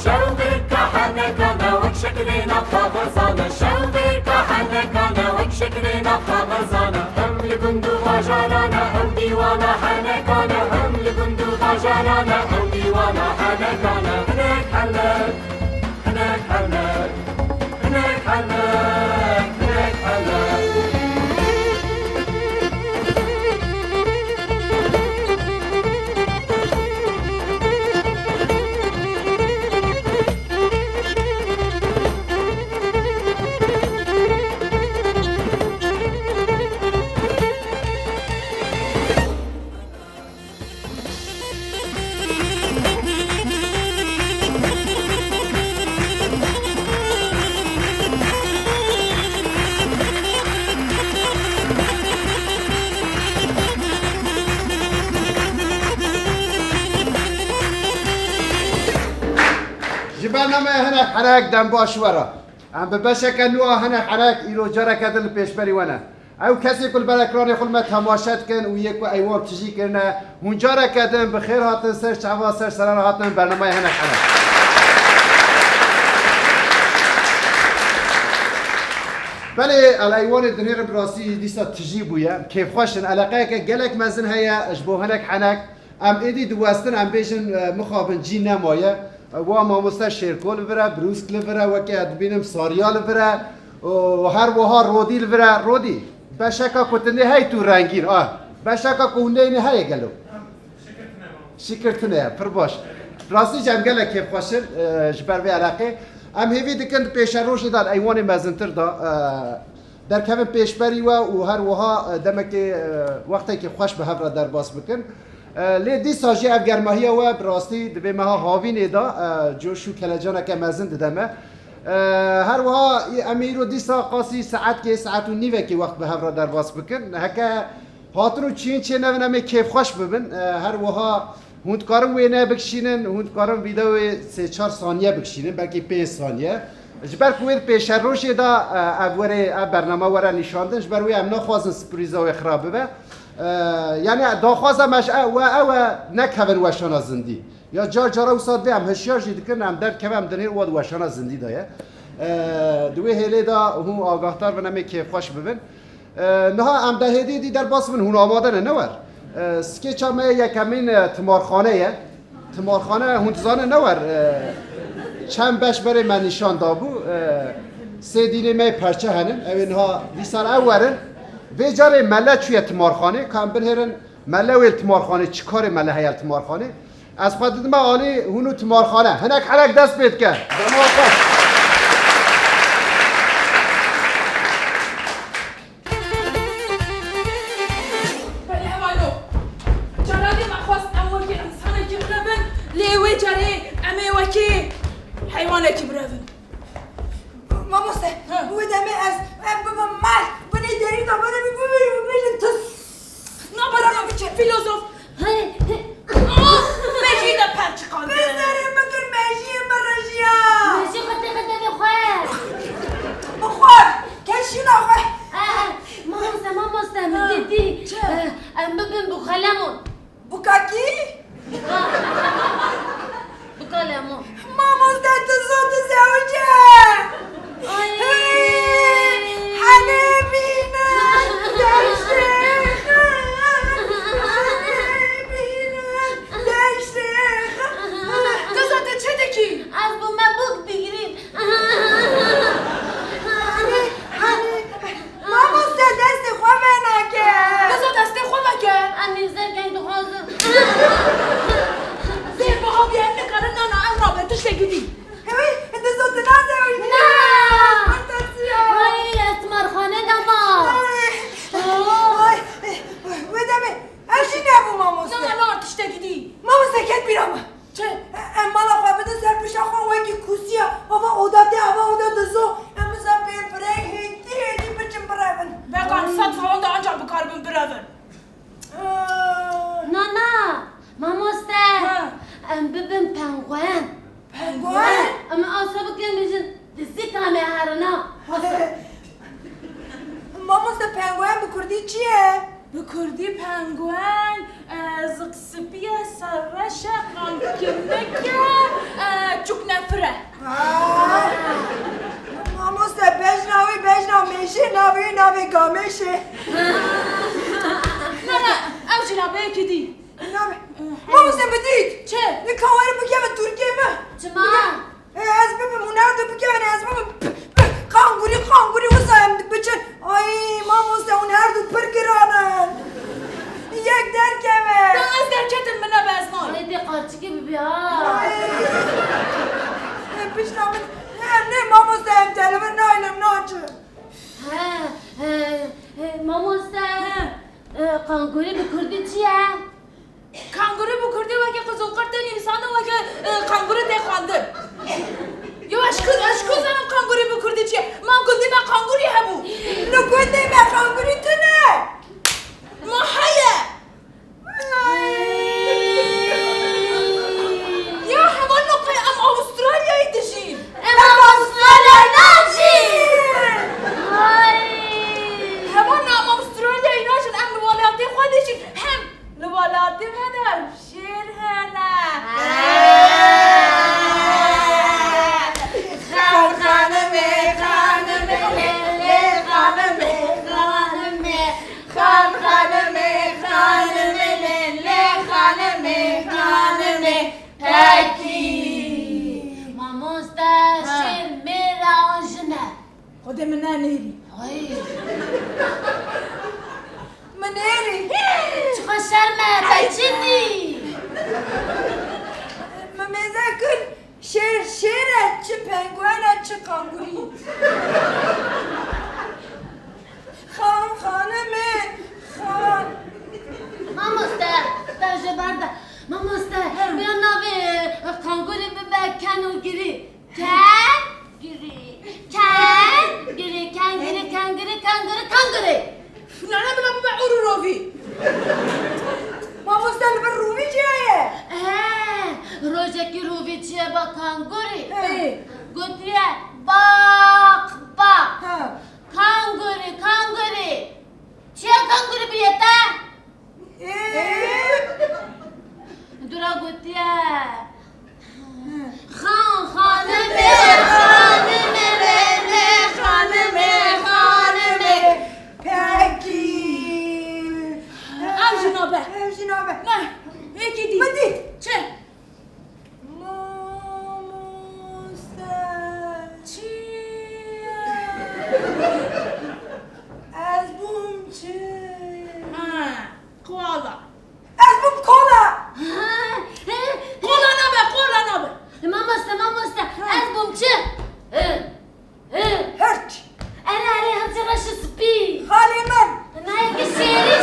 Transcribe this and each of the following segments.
شوبك حنكنا وشكلنا خبزانا شوبك حنكنا وشكلنا خبزانا هم لبندو غجالانا هم ديوانا حنكنا هم لبندو غجالانا هم ديوانا حنكنا هناك حلك هناك حلك هناك حلك هناك حلك برنامه هناك حراك دم باش ورا ام ببشك انو هناك حراك ایرو جرا کدل پیش بری ونه او کسی کل برکران خل ما تماشات کن و یک و ایواب چیزی کنه اون جرا کدن بخیر هاتن سر شعبا سر سران هاتن برنامه هناك حراك بله الایوان دنیر براسی دیسا تجی بویا کیف خوشن علاقه که گلک مزن هيا اشبو هناك حنک ام ایدی دوستن ام بیشن مخابن جی نمایه و ماموستا شیرکول برا بروسک لبرا و که ادبینم ساریال برا و هر وها رودی لبرا رودی بشکا کتنه های تو رنگین بشکا کونه اینه های گلو شکرتنه پر باش راستی جمگله کیف خوشن جبر به علاقه ام هیوی دکند پیش روش داد ایوان مزنتر دا در کم پیشبری و هر وها دمک وقتی که خوش به هفره در باس بکن لی دی ساجی اف گرماهی و براستی دبی مها هاوین دا جوشو کلجانا که مزن دمه هر وها امیرو دی سا قاسی ساعت که ساعت و نیوه که وقت به هفره در باس بکن هکه هاتنو چین چه نمی کیف خوش ببین هر وها هوندکارم وینه بکشینن هوندکارم ویدیو 3-4 ثانیه بکشینن بلکه 5 ثانیه جبر کوید پیش روش دا اوره برنامه وره نشاندن جبر وی امنا خوازن سپریزا و خرابه به یعنی داخوازه مش او نکهون وشانا زندی یا جار جارا وساد بیم هشیار جید کن هم در کم هم دنیر واد وشانا زندی دایه دوی هیله دا هم آگاهتر و نمی کیف خوش ببین نه هم ده هدی دی در باس من هون آماده نور سکیچ همه یکمین تمارخانه تمارخانه هونتزانه نور چند بش برای من نشان دابو سه دینه می پرچه هنن اینها دیسان اورن و جاره مله چوی تمارخانه کام برهرن مله و تمارخانه چیکار مله هیل تمارخانه از خود ما عالی هونو تمارخانه هنک حرک دست بید که حيوانك برافن ماما سه ودمي از بابا مال بني داري ده بنا بيقول تس نبرا بيچ فيلسوف ماشي ده پرچ قال بزاري مگر ماشي مرجيا ماشي خدي بخير بخير كشينا خير ماما سه مدي ام ببن بخلمون بوكاكي بكلامه ماما ازداد صوت زوجة حبيبينا دشيخ حبيبينا دشيخ تزاد تشدكي از ما بوك بگیریم ماما ازداد دست خواه منکه تزاد دست خواه مکه امیر زرگن دو خوازم زیر بها بیان نکاره نانا او رابطه تشتگیدی هوی انت زود نازه وی نه وای اسمارخانه دما ودمه اشی نبو ماموسه نه نار تشتگیدی ماموسه کت بیرام چه؟ امالا خواه بده سر پیشا خواه وکی کوسیا هوا اوداده هوا اوداده زو اموزا بین برای هیدی بچم براون بگان صد فوان دا انجا بکار بین براون نانا ماموسه ام ببین پنگوین پنگوین؟ اما آسابه که میشن دستی کامه هرنا مامۆستا پێنگویان بە کوردی چییە؟ بە کوردی پەنگوێن زقسپیە سەرڕەشە قامکردەکە چوکنەفرە مامۆستا بێژناوی بێژناوێشێ ناوی ناوی گامێشێ نەنە ئەو جنابەیەکی دی مامۆستا بدیت چێ؟ نکاوارە بگەمە تورکێمە چما؟ Ez bebim nerede bu gene ez bebim kanguri uzayım bütün ay mamosta un her du perkiranen yek derkeme Ben az derketim bana bezman Hadi kaç gibi bir ha. pişnamın hem ne mamosta hem telefon naylem naçı Mamosta. Kanguri bir kurdu çiğe. Kanguru bu kurdu ve ki kızıl kartın insanı ve ki kanguru de kandı Yo aşkı zanım kanguru bu kurdu çiğ Man kundi ben kanguru hebu ne kundi ben kanguri tüne Mahaye Ya hemen nokaya ama Avustralya'yı dişin Em Avustralya naçı Hemen ama Avustralya'yı naçın hem nuvalatı koydu için hem nuvalatı kadar şir hana Mamosta şir mera anjına. خودم نه نیری Ay. منيري Çıkan şerme bacini. مذاكر شيرة تشي بنغوانا تشي كانغوري خانمي خان Mamosta. Ben barda. Mamosta. Bir navi kanguri bebek kanu giri. Ken giri. Ken giri. Ken giri. Kanguri. نه بلا ببع روفي ماما استنى بالرومي جاية Rojaki Ruviç'e bak kanguri. ايه Götüye bak. ها Kanguri. Çiğ kanguri bir yete. ايه Dura götüye. Hanımı. باكي Av jinabe جنابه Ne? Peki değil بدي Çe ماموستا Çiğ أزبوم تشي Ha Koala أزبوم كولا Kola nabe Mamosta. Ez bumçı. هرش Ana arayım tıraşı spi. خالي من Nayki şerine.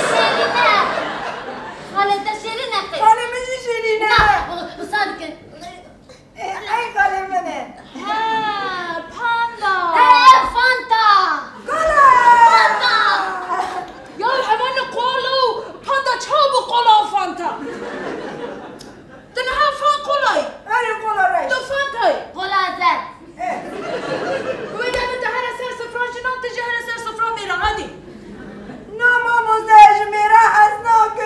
Halette şerine. خالي مش شيرينا Bu sadık. أي خالي منه Ha Panda Fanta. كولا Ya hemen kola Panda çabuk kola Fanta Dene ha fan kolay أنا كولا Da ريش Fanta Kolazer. إيه وإذا بدك هلا سر سفران جنان تجي هلا سر سفران ميرا عادي نا ماموستا جميرا حزناك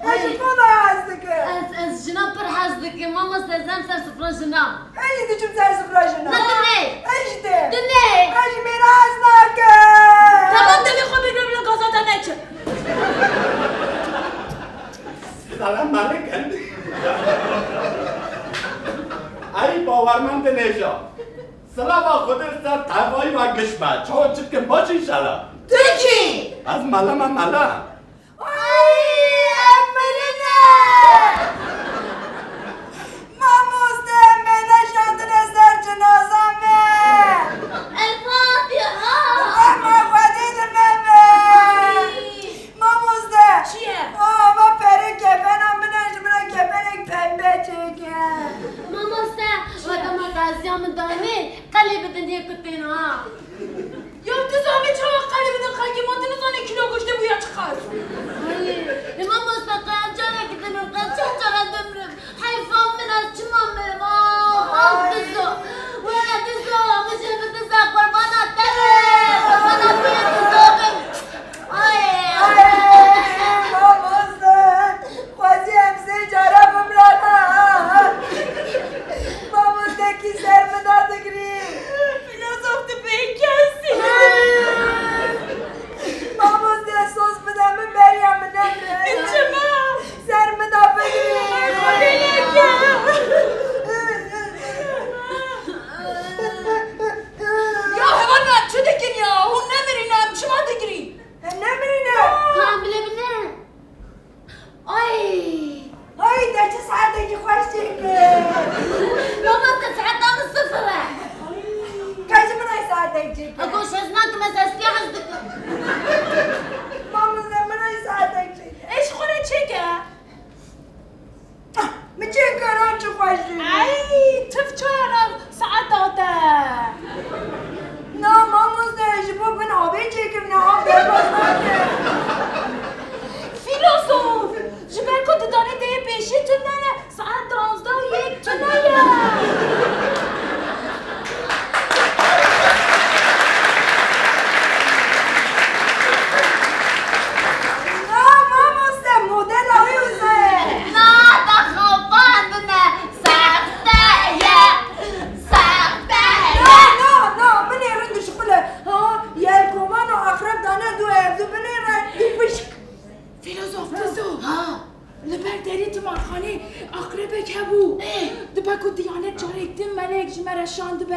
ايش كولا حزنك Ez jina per hazdık. Mamosta zem ser sıfır jina. ايش دي شو بتعرف سفراجنا Nadine. ايش دي Dine. جميرا حزناك Tamam da bir kobi bir gazete ne için? سلام علیکم. ای باورمند نژا. سلام خودت سر توایی و گشمه. چون چید که باشی شلا. تركي از ملا ملا. اي امرنا ماموستا من شاطر سر جنازامي El Fatiha. ما خديت ماما ماموستا Çiğe. ما پره کفنم من کفنک پنبه چکه Mamosta. Adama gaziyamı dani. Kalbi diye kutina. Ya kız abi çabuk kalbinin kalkimatını sana kilo kuşta bu ya çıkar. Hayır. Mamosta kancana gidelim. Kancana dömrüm. Hayfam biraz çimam benim. Dizo. Dizo. Mıcı bir dizo. Kurban atarım. Kurban atarım. لبرداری تمارخانه اقربک هبو دبا کو دیانت جارکتیم ملک جمره شاند به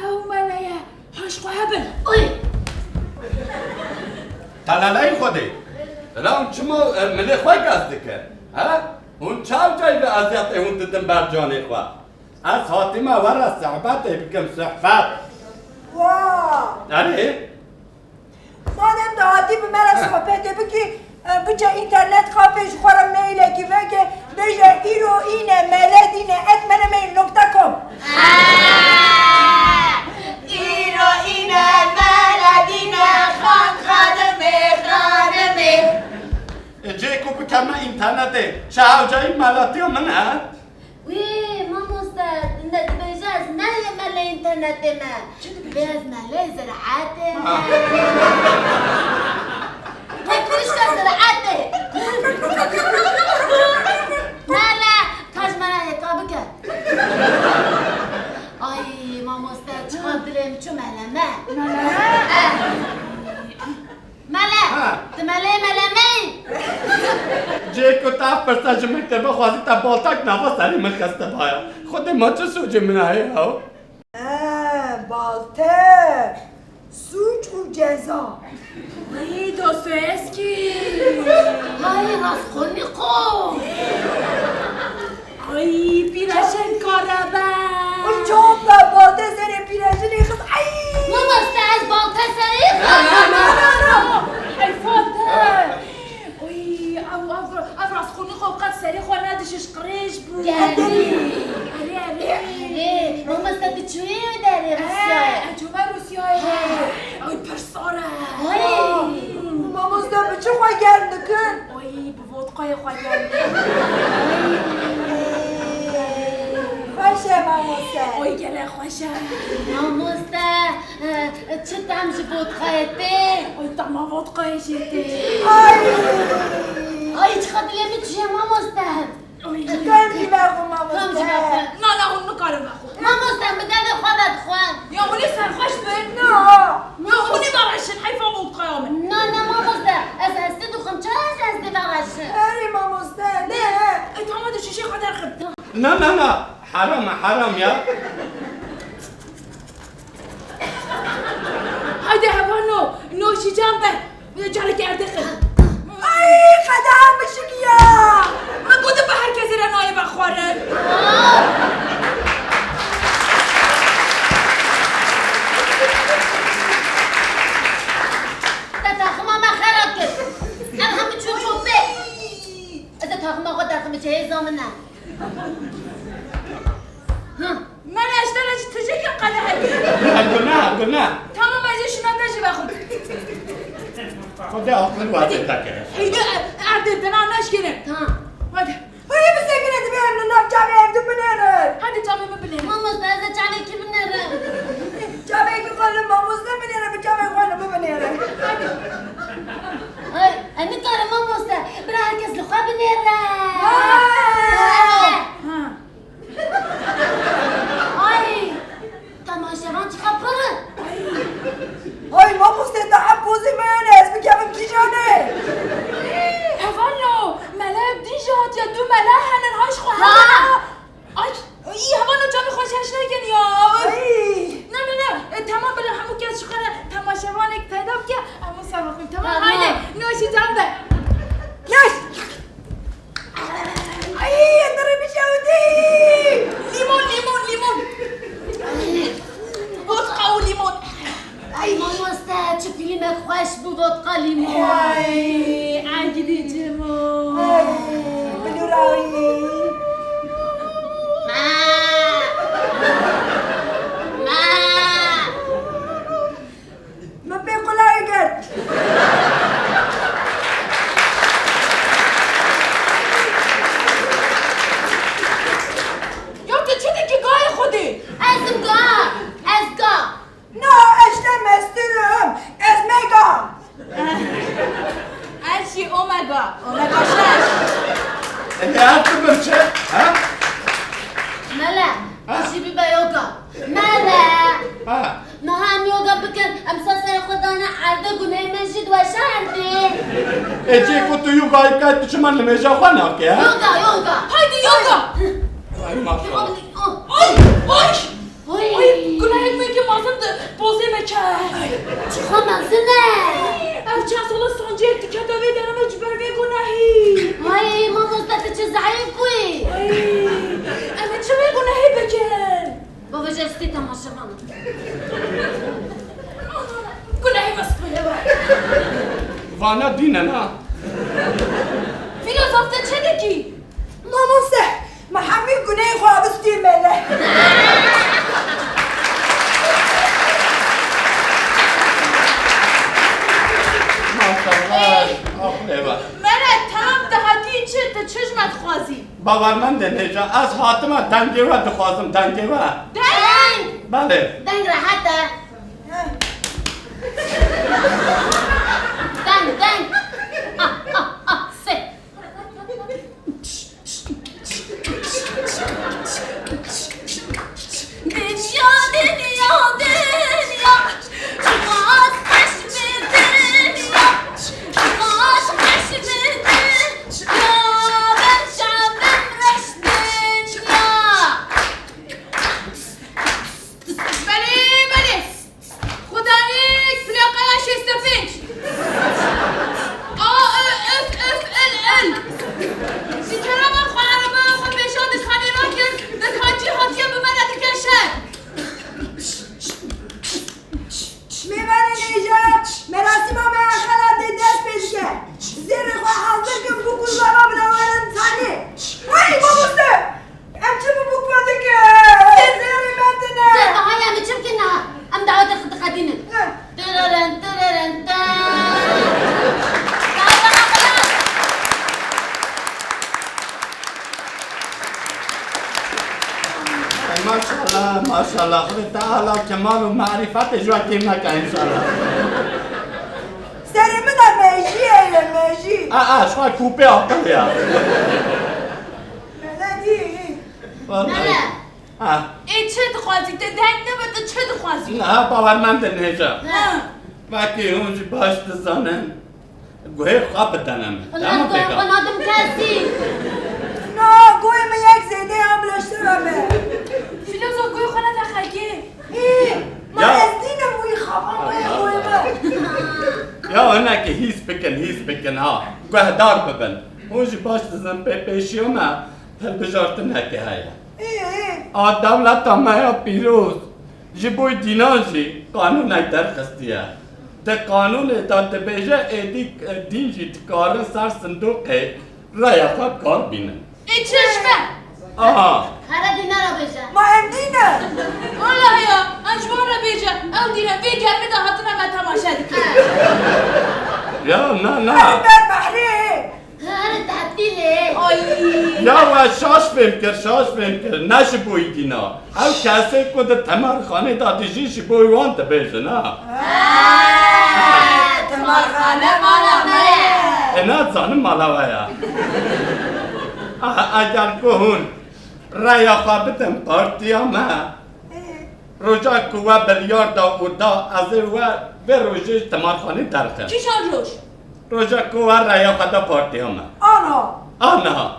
او ملیه هاش خو هبن تلالای خودی الان چما ملی خواه گزده کرد ها؟ اون چاو جای به ازیت اون دیدم بر جانه خواه از حاتمه ور صحبت بکم صحبت آره؟ مادم دهاتی به مرا صحبت بکی بچه اینترنت خافش خورم میله که بگه بجه ایرو اینه ملد اینه اتمنه میل نکته کم ایرو اینه ملد اینه خانمه جیکو بکم اینترنته چاو جای ملاتی من ها؟ وی ماما استاد انت بجاز نه یه مله اینترنت ما بیاز مله زراعته تکرش که زراعته نه کاش منه حکابه کرد آی ماما استاد چقدر دلم چو مله مله می جیکو تا پرسا جمعیت بخوازی تا بالتاک نفس داری من خسته بایا خود ما چه سوچه منه ها؟ بالته سوچ و جزا ای دوستویسکی های راسخونی خوب ای پیرشن کاربه اون چوب و بالته سر پیرشنی خود ای ماما استاد بالته سریخ حیفاته ای او راسخونی خوب قد سری خواه ندشش قریش بود گردی اره ماما استاد چویی داره روسیاه اجوبه روسیاه ای پرساره ماموزدا به چه خواه گرم دکن؟ ای به ودقای خواه گرده خوشه ماموزدا ای گله خوشه ماما استاد چه تمشی بود خواهده ای تما ودقای شده آی چقدر دلمی چیه ماما استاد ای کن بی بخون ماموزدا نه اون نکارم بخون ماما استاد به دل خودت خوان یا اونی سرخوش بین نه یا اونی برشن حیفا ودقای آمن نه ماما استاد از هستی دوخم چه از هستی بغشه اری ماموزدا نه ای تما دو شیشه خدر خب نه حرام یا هایده هوانو نوشی جنبه جاله کرده خیلی ای خدام بشکیا من بوده به هر کسی را نایه بخواره تاخم ما خراب کرد ام همه چون چوبه از تاخم آقا تاخم چه هزامنه من اشترش تجيك قده هدي قلنا تمام ما يجيش ما تجي باخذ خدا آخر وقت تکه هيدا عدد انا ناشكره ها هذا های بسکنه دی بیان ننام جامعه اردو بنیره هذا جامي ما بلين ماما استاد چاله کی بنره جامعه که خانم ماموزدا بنیره به جامعه خانم بنیره ای انا کار ماما استاد برای هر کس لخوا بنره ای تماشاوان چقدر پره های ماموزدا دا حبوزی منه از بگم کی جانه هوانو ملاك ديجات يا دو ملاك هنن هاش خو ها. اي هوانو جامي خوشش نگن یا نه تمام بله همون که از شخص تماشاوانک پیدا که همون سبا کنیم تمام هایده نوشی جنبه یش ای اندره بشودی لیمون ودقه و لیمون ای ماما استاد چه فیلم خوش بود ودقه لیمون ای عجلی جمو بلوراوی من به قلای گرد یا تو چه دیگه گاه خودی از گا نه اشتم استرم از مگام اشی اومگا 6 حرف برچه ها؟ ملا بشی بی یوگا ملا ها ما هم یوگا بکن امسا سر خدا نه عرده گناه مجید و شهده اچی کو تو یوگا که تو چمن لمیجا خوانا که ها يوغا هایدی یوگا ای ماشاءالله آی گناهک میگه مازم بازی میکرد چخوا مغزنه او چند سال سانجی اتکه دوی درم جبر بی گناهی وای ماما استاد چه ضعیف کوی اما چه بی گناهی بکن بابا جستی تماشا کنم گناهی مسئوله با وانا دینه نه فیلوزوفته چه دکی؟ ماموسه ما همین گناه خواه بستیر مله ماشاءالله آخه با منه تمام دهاتی چه تا چشمت خوازی؟ باورمند نیجا از حاتمه دنگه و دخوازم دنگه و دنگ بله دنگ راحته دنگ سه دنیا باز خشم دنیا باز خشم دنیا برشم بمرش دنیا بله خدانیک پلاقه 65 ال سیکرام خواهرمه خود بشاد خانی را کرد دکانچی حاطیه به من ادکشه میبره نیجا مراسم ها به اخلاده دست پیش که زیر خواه حاضر کن بکل بابا بلوارن تانی وای ماموسه ام چه بکواده که زیر مدنه زي ما هي مش يمكنها ام دعوات خدينه تررن تررن ماشاءالله ماشاءالله خود تعالی کمال و معرفت جواتی مکه انشالله سرمه دا میجیه میجی شوی کوپه آقا یا ندی ای چه دخوازی؟ ده دنگ نبود چه دخوازی؟ نه باورمند نیجا وقتی اونجا باش دزانم گوه خواب بدنم والله بنادم كاسي نه گوی من یک زیده هم لشترمه فیلوزوف گوی خانه تخیه ما از دینم وی خوابم گوی من یا اونه که هیس بکن ها گوه دار ببن اونجا باش دزانم پیشی اومه هل بجارتن هکی هایا دولت ما پیروز جبوی دینانجی قانون ای درخستیه ده قانون دا دبیجه ایدی دینجی تکارن سر صندوقه رای خواب کار بینن ای چشمه هذا دينار بيجا ما هم دینه والله یا انجوان را بیجه او دیره بی گرمی دا حتنا ما تماشا دکی یا نه بر بحری هذا تحديلي آی یا و شاش فهم کر نش بوی دینا او کسی که ده تمر خانه داده جیش بوی وان دبیجه نه تمر خانه مالا مه اینا زانم مالاوه یا اگر که هون رای خوابتن پارتی ما روژا کوه بلیار دا و دا از و به روژه تمارخانه درخه چیشان روش؟ روژا کوه رای خواب پارتی ما آنا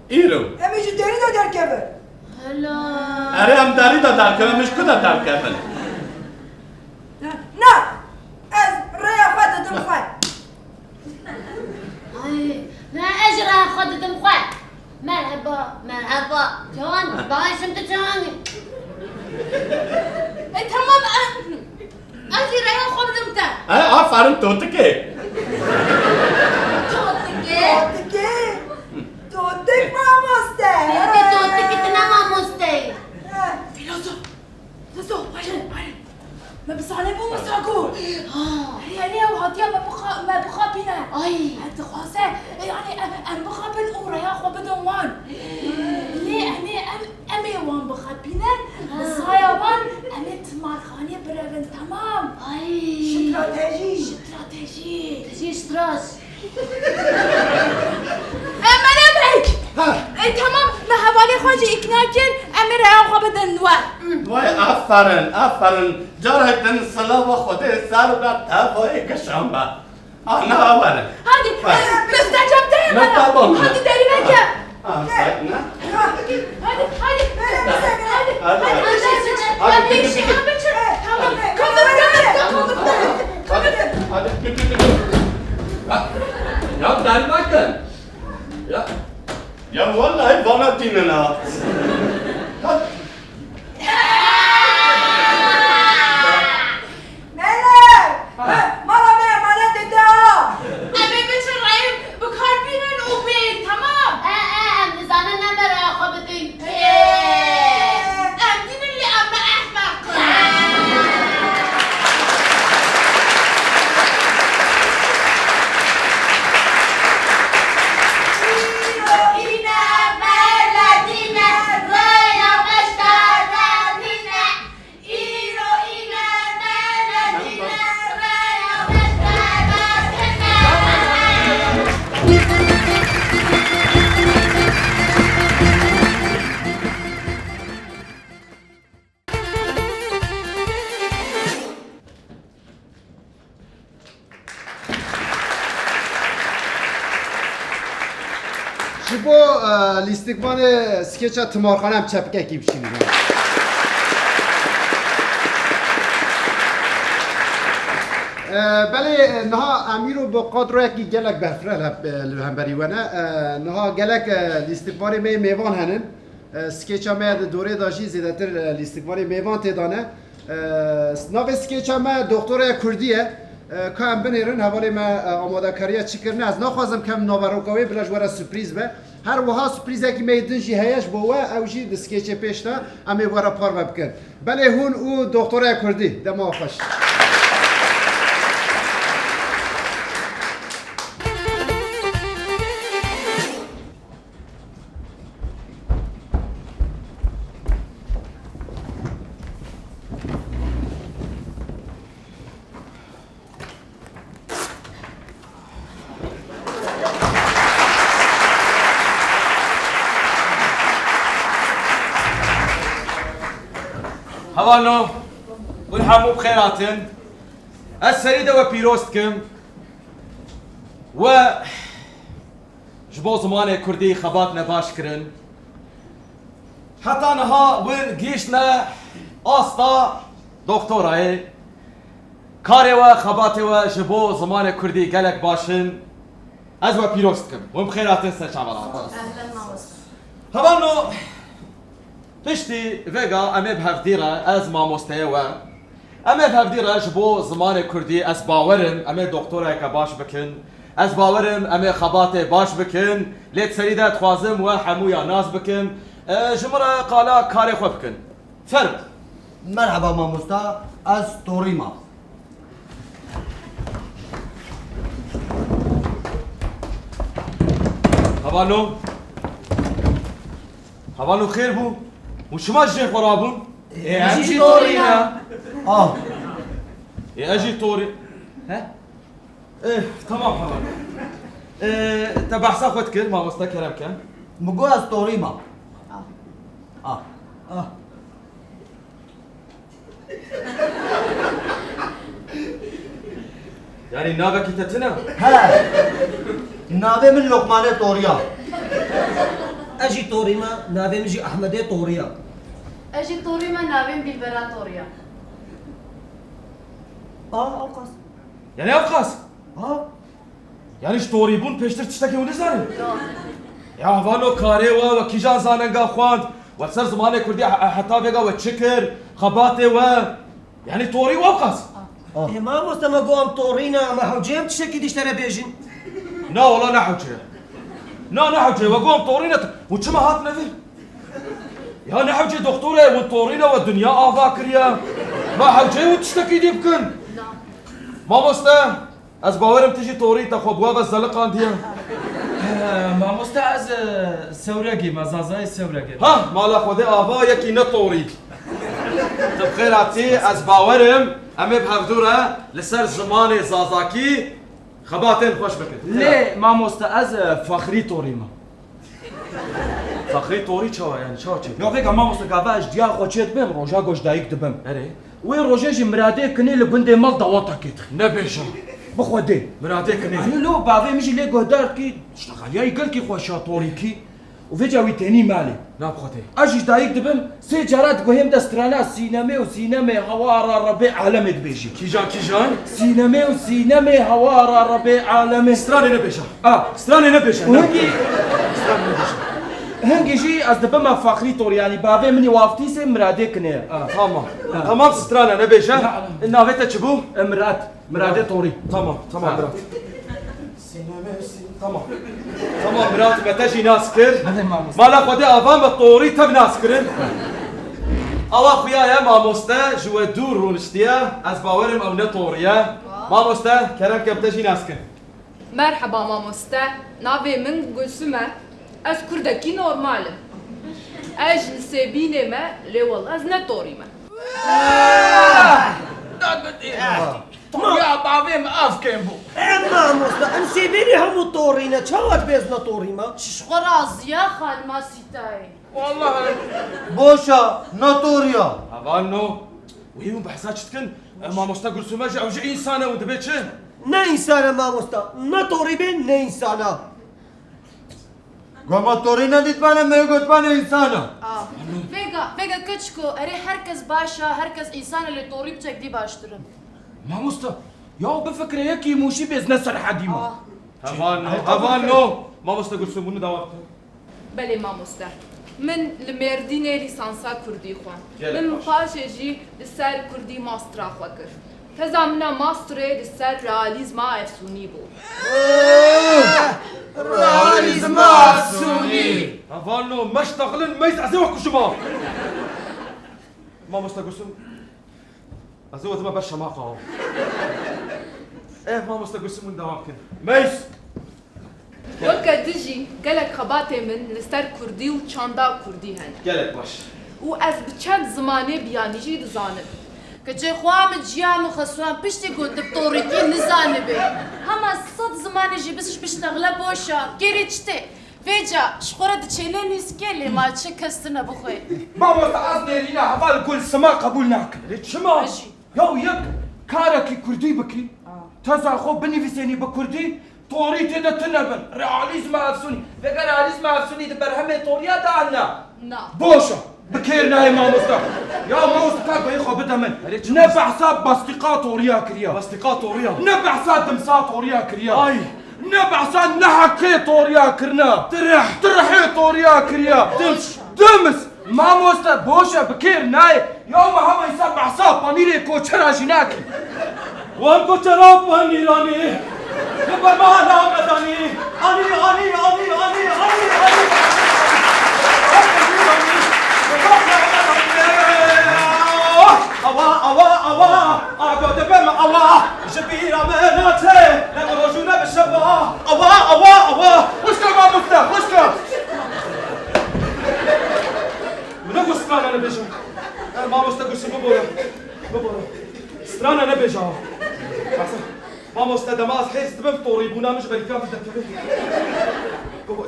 ایرو همیشه داری دا در کبه هلا اره هم داری دا در که مش کدا در که بله نه از ریا خود دم خود لا اجرى خد دم خوات مرحبا جوان باش انت جواني ای تمام ازی رای خواب دمتا آفرین توتکه تودک ماموسته تو تنام مستی فیلوزوف ما بصانه بو مساقو يعني او هاتيا ما بخابينا انت خواسه يعني ام بخابن او ريا خو بدون وان ليه امي وان بخابينا صايبان امي تمار خاني برافن تمام استراتيجي تجي اشتراش اما نبهك اي تمام ما حوالي خواجه اقناع كن امي ريا خو بدون وان وای آفرین جاره تن صلاح و خوده سر و تفایی کشم با أنا أولا هادي مستعجبتين مستعجب. هادي داري بكا سايقنا هادي يا داري باكن يا والله فالنتينا ملك مرة مالت الدعاء أبي بتشرعين بكاربين وبين تمام أم نزانا نمر يا خبتي أمدين اللي أما أحمق إنا بلدنا رايا مشتاقنا إيرو إنا بلدنا رايا مشتاقنا شبو لیستگمان سکیچا تمارخانه هم چپکه کی بشینیم بله نها امیرو با قدر یکی گلک برفره هم بریوانه نها گلک لیستگمان میوان هنن سکیچا می دوره داشی زیده تر لیستگمان میوان تدانه ناو سکیچا ما دکتر کردیه که هم بنیرن حوالی ما آماده کاریه چی کرنه از نخوازم کم ناوروکاوی بلش وره سپریز به هر وها سپریزه که میدن جی هیش بوه او جی دسکیچه پیشتا امی وره پار بکن بله هون او دکتر کردی دما خوش هوانو والحمو بخيراتن السريدة وبيروستكم و جبو زماني كردي خباتنا باشكرن حتى نها وين جيشنا أسطا دكتوراي كاري و خباتي و جبو زماني كردي قالك باشن أزوا بيروستكم وبخيراتن سنشعب العطاس هوانو پشتی وگا امی بهفدیره از ماموسته و امی بهفدیره جبو زمان کردی از باورم امی دکتره که باش بکن از باورم امی خبات باش بکن لیت سریده تخوازم و حمویا ناز بکن جمره قالا کاری خوب بکن فرد مرحبا ماموستا از توریما هوانو خیر بو وشما جي خرابون اجي تورينا اجي توري ها ايه تمام حوالي تبع ساخوت كل ما وصلت كلام كان مقول از توریما يعني نابك تتنا ها ناوي من لقمانه توريا اجي توريما نافي مجي احمدي توريا أجي توريما نافين بالبراتوريا القص يعني افقس يعني شتوريبون بيشتر تشتكي ونزاري يا هفانو كاريوا وكيجان زاننغا خواند وصر زمانه كردي حتى فيغا وتشكر خباتي و يعني توري وابقس ما مستمع قوم تورينا ما حوجيم تشكي ديش ترى بيجن لا والله نحوجي نحوجي وقوم طورينا وشما هات نذير يا نحوجي دكتورة والطورينا والدنيا آفاكريا ما حوجي وتشتكي دي بكن ما مستا از باورم تجي طوري تخوب وابا الزلقان ديا ما مستعز سورقي مزازاي سورقي ها مالا خودي آفا يكي نطوري تبخيراتي از باورم امي بهفدورة لسر زمان زازاكي خباتين خوش بكن ليه ما مستعز فخري توريما فخري طوري چاوا يعني چاوا چه يا فيك ما مستقابا اجديا خوشيت بم روجا گوش دايك دبم اري وين روجا جي مراده كني لبند مال دوات كيت نبيشا بخوده مرادك يعني ني لو بعضي مجي لي قدار كي اشتغل يا يقول كي خوشا طوري كي وفيجا تاني مالي نا بخوده اجي دايك دبم سي جارات قوهم دسترانا سينما وسينما هوارا ربيع عالمي دبيجي كيجان سينما وسينما هوارا ربيع عالمي ستراني نبيشا ستراني نبيشا وهنجي هنجي جي از دبم فاخري طور يعني بابي مني وافتي سي مرادك ني تمام سترانا نبيشا نافيتا تشبو مراد طوري تمام مرات تمام مرات بتجي ناسكر ما لا خدي افام الطوري تب ناسكرن اوا خويا يا ماموستا جوا دور رونشتيا از باورم او نطوريا ماموستا كرم بتجي ناسكر مرحبا ماموستا نافي من قلسمة از كردكي نورمالم اج نسيبيني ما لي والله از نطوري ما يا بابي ما افكين بو اما مصطفى انسيبيني هم طورينا شوات بيزنا طوريما ششخو رازيا خال ما سيتاي والله بوشا ناتوريا افانو ويوم بحسات تكن ماموستا قلسوما جا او جا انسانه ودبيتشن نا انسانا ما مصطفى نا طوري بين نا انسانا قوما تورينا ديتمانا ما يقوتمانا انسانا فيغا كتشكو اري هركز باشا هركز انسان اللي طوري بتك دي باشترم ما مست يا بفكر يكي موشي بيزنا سرحة ديما افانو ماموستا قلسوما منو داوقت بلي ماموستا من المردينة ليسانسا كردي خوان يلا من باش. قاشي جي لسر كردي ماسترا خوكر تزامنا ماستري لسر رياليزما افسوني بو رياليزم افسوني افانو ما اشتغلن ما يتعزوك وشما ماموستا قلسوما ازوت ما برشا ماقا ايه ماموستا قلسوما داوقت ميس وكا تجي قالك خباتي من لسر كردي وشاندا كردي هن قالك باش وأز بچند زمانه بیانیجی دزانم كجي خوام جيام خسوان بشتي قلت بطوريكي نزانبي هما صد زمان يجي بس بشتغله بوشا كيري تشتي فيجا شخورة دتشيلين يسكيلي ما تشكستنا بخوي ما متعزني لينا هذا كل سما قبول ناكل شما أجي. يو يك كاركي كردي بكي تزا خو بني في سيني بكردي طوري تدا تنبن رياليزم افسوني فكر رياليزم افسوني دبرهمي طوريا دعنا نا بوشا بكيرنا يا ما مصطفى يا ما مصطفى بيخو بدا من نبع صاب باستيقات وريا كريا باستيقات وريا نبع صاد دمسات وريا كريا اي نبع صاد نحكيت وريا كرنا ترحيت وريا كريا دمس ما مصطفى بوشا بكيرنا يوم هم يسبع صاب بانيري كوتشرا جيناكي وانكو تراب وانيراني نبر ما نام مداني اني أوا أقعد بما أوا جبيرة مناتي نخرجونا بالشباب أوا وشكا ما مفتاح وشكا من أقول سترانا نبيجا ما مستقول شو ببورا سترانا نبيجا ما مستدى ما حيث تبم طوري بونا مش بريكا بدك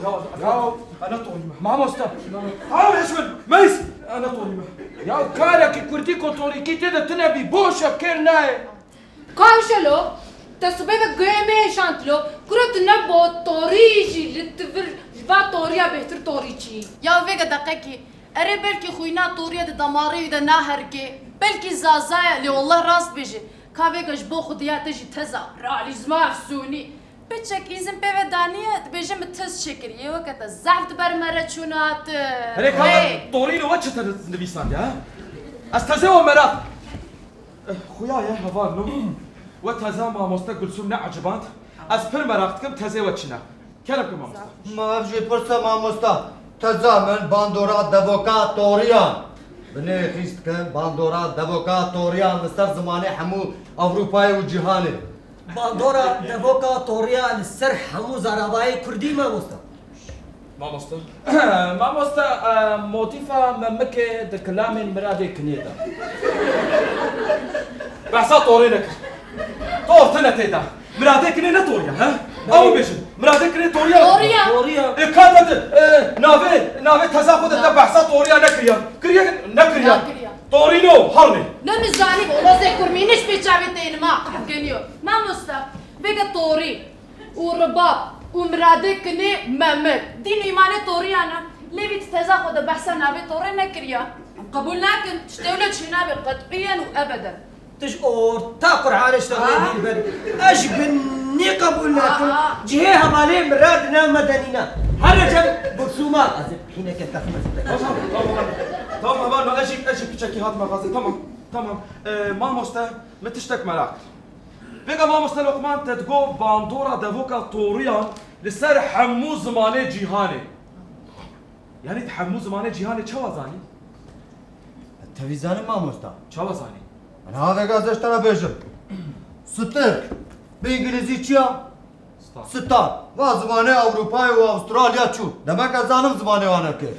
يا أنا طوري ما مصطفى اسود ميس أنا طوري يا كارك كردي كوتوري كي تدا تنبي بوشا بكيرنا كاوشلو تصبيبك قيمة شانتلو كرة نبو طوريجي لتفر جبا طوريا بهتر طوريجي يا فيغا دقيقي اري بلكي خوينا طوريا دماري دا ناهركي بلكي زازايا اللي والله راس بيجي كافيغا جبو خديا تجي تزا رياليزم افسوني بتشك إذن بيفدانية تبيجي متس شكري وقت الزعف تبرمرة شونات هريك هذا طورينو وجهة النبي ساندي ها استهزئوا مرات خويا يا هفانو وتهزاما مستقبل سمنا عجبات اسبر مراقتكم تهزئ وجهنا كلامكم مستقبل ما بجي برسا ما مصطفى تزامن باندورا دافوكا طوريان بني خيست كان باندورا دافوكا طوريان مستر زماني حمو اوروباي وجهاني باندورا دافوكا طوريا للسر حمو زراباي كردي ما مصطفى ما مستقبل ما مصطفى موتيفا ممكة دكلام مرادي كنيدا بحسا طورينك طورتنا تيدا مرادك نينا طوريا ها او بيجن مرادك نينا طوريا طوريا كانت نافي تزاخد بحسا طوريا نكريا طورينو هرني نمزاني والله زي كرمينش بيجابي تين ما قحكنيو ما مصطفى بيجا طوري ورباب ومرادي كني ممل دين إيماني طوري أنا ليه بتتزاخد بحسن نبي طوري نكريا قبول لكن تشتولد شنابي قطعيا وأبدا تشقور تاكر على اشتغلين البرد أجبني قبول لكم جهيها مالي مرادنا مدنينا هرجل برسومات حين كنت تمام انا اجيب بشكي هاد مغازي تمام ما مستا ما تشتك ملاك بقى ما مستا لقمان تتقو باندورا دافوكا طوريان لسر حمو زمانه جيهاني يعني تحمو زمانه جيهاني چه وزاني؟ التلفزيون ما مستا چه وزاني؟ انا هذا قاعد اشتري بيجم ستيك بانجليزي تشيا ستار وزمانه اوروبا واستراليا شو دمك ازانم زمانه وانا كيف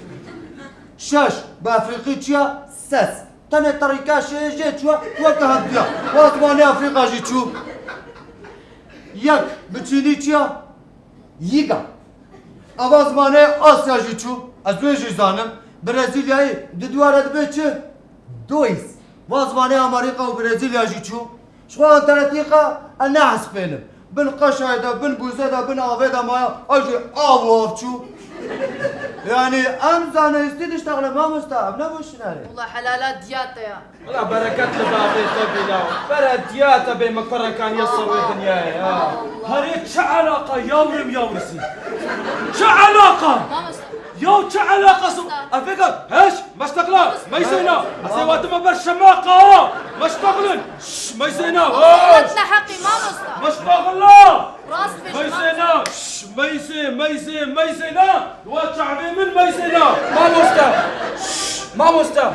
شش بافريقي تشيا سس تاني طريقة شيء جيت شو وكهديا وزمانه افريقيا جيت شو يك بتشيني تشيا ييغا اوازمانه اسيا جيت شو ازوجي زانم برازيليا ددوار دبيتش دويس وزمانه امريكا وبرازيليا جيت شو شو ترتيقه انا حسبينم بن قشايده بن بوزيده بن عبيده ما اجي اوف شو يعني امزانه يستيد اشتغل ما مستعب لا مش ناري والله حلالات دياتا يا والله بركات لبابي تبي لا برديات بي مكفر كان يصر الدنيا يا هريت شو علاقه يورم يورسي شو علاقه يو شو علاقه افكر ايش ما اشتغلان ما يسينا اسوات ما برشماقه ما اشتغلن ما يسينا قلتنا حقي ما مستا ما اشتغلنا راس ما يسينا ما يسينا وشعبي من ما يسينا ما مستا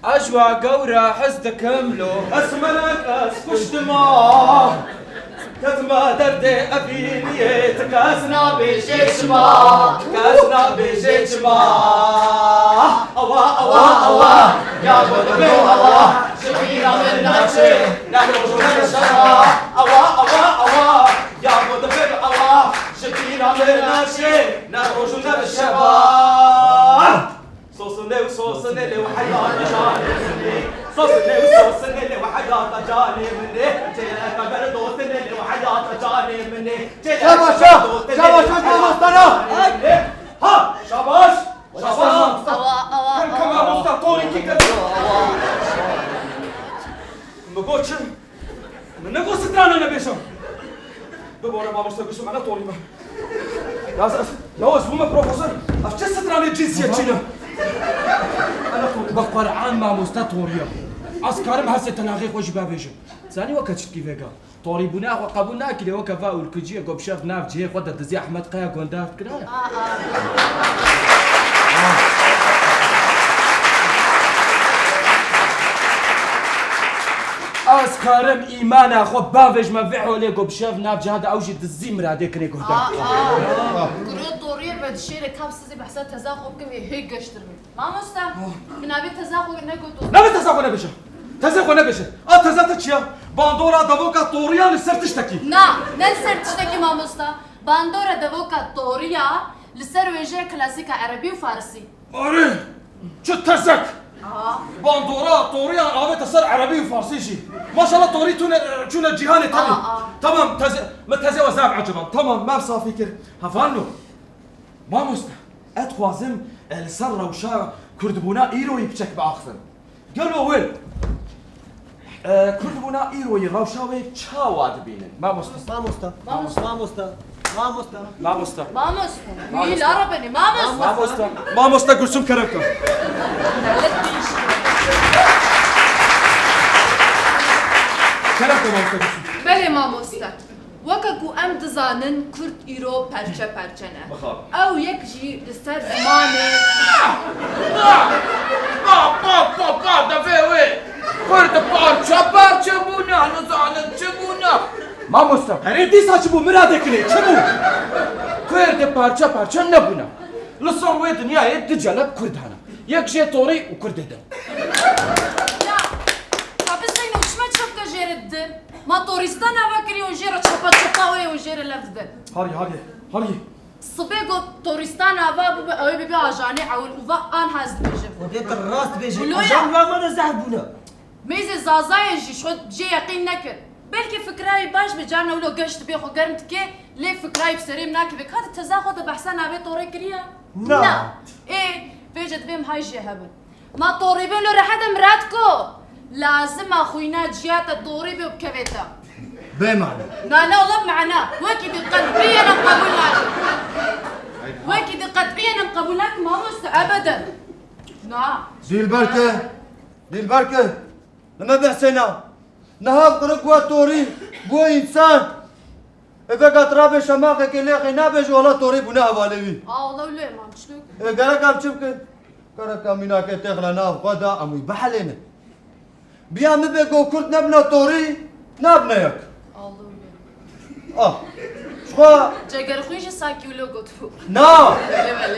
أجوا قورا حزد كملو أسملك أسكش دماء كتما دردي أبيني تكاسنا بيجيش ما أوا يا بدبي أوا شبينا من نفسي نحن وجوهنا الشرا أوا يا بدبي أوا شبينا من نفسي نحن وجوهنا الشرا صوصني لي وحياة جاني صوصني لي وحياة جاني مني جيلك برد وصني لي وحياة جاني مني شاباش ما مستنا ها شاباش أوا كما مستطوري كيكا مقوتشم من نقول سترانا نبيشم ببورا ما مستقشم على طوري ما يا اسمه بروفيسور افشل سترانا الجنسية تشينا أنا طوري بقبر عام ما مستطوريا عسكرم هسه تناغي خوش بابيشم ثاني وقت كيف هيك طوري بنا وقبلنا كده وكفا والكجيه قب شاف ناف جيه قد تزي احمد قيا قنداف كده اسكارم ايمان اخو بافج ما فيحو لي قب شاف ناف جهاد اوجي دزي مرادي كني قنداف كرو طوري بعد شيء كاب سيزي بحسات تزاخو كم هيك اشتري ما مستا نبي تزاخو نقول نبي تزاخو نبيشه تزاخو نبيشه تزاتك يا باندورا دافوكا طوريا لسر تشتكي نلسر تشتكي ما مستا باندورا دافوكا طوريا لسر ويجي كلاسيكا عربي وفارسي اري شو تزك باندورا طوريا عربي تصير عربي وفارسي شي ما شاء الله طوري تونا جيهاني تاني تمام ما تزي وزاف عجبا تمام ما بصافي كر هفانو ما مستا اتخوازم السر وشا كردبونا ايرو يبشك باخفن قالوا وين كردبونا ايرو يراوشاوي تشاواد بينن ما مستا ويل عربني ما مستا قرسم كركه كركه ما مستا بله ما مستا وكاكو ام دزانن كرد ايرو پرچه پرچنه او یک جی لسر زمانه با دفعه كرد پرچه بونا نزانن چه بونا ما مستا هري دي ساچ بو مرادك لي چه بو كرد پرچه نبونا لسر وي دنيا يدجلب كرد هنا یک جي طوري وكرد دم ما تورستان افكري وجيرة شبا وجيرة لفظ هاري صبيغو تورستان افا اوي بيبي اجاني عول وفا ان هاز بيجي وديت الراس بيجي عشان ما نزهبونا ميزي زازاي جي شو جي يقين نكر بلکه فکرای باش به جان اولو گشت بی خو گرمت که لی فکرای بسریم ناکی بکات تزا خود بحثا نابه طوری کریا نه ايه بيجت بهم هاي جهبن ما طوري بين راحت مراتكو لازم اخوينا جيات طوري بكبيتا بمعنى لا والله معنا وكي قطعيا مقبولك وكي قطعيا مقبولك ما مست ابدا نعم دي البركة لما بحسنا نهاب قرق وطوري بو انسان اذا قد رابي شماخك اللي اخي نابج ولا طوري بنا والوي والله ولا ما مشلوك قالك ام شبك قالك امينا كي تخلى ناف غدا امي بحلنا بيا مبقو كرت نبنا طوري نبنا ياك الله ولا شخوا جاكر خويش ساكي ولا قطفو نا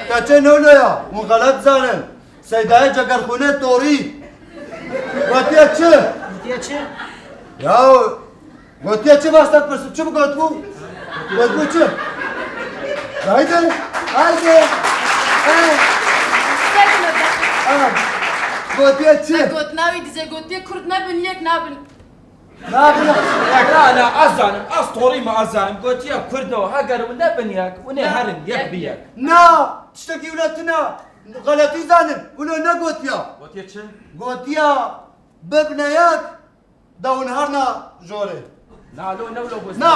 كاتين ولا وغلط زانن سيداي جاكر خونه طوري واتيا چه ياو واتيا چه واسطه پرسو چه بگوتبو واتبو چه هايده واتيا چه قلت ناوي دي زي قلت كرد نبن يك نابن أنا أزانم أسطوري ما أزانم قلت يا كردو هاجر ونبنياك ونهرن يك بياك نا تشتكي ولاتنا غلطي زانم ولا نقوتيا گوتیه چه؟ قوتيا ببنياك دو نهارنا جوري نالو نولو بوز نا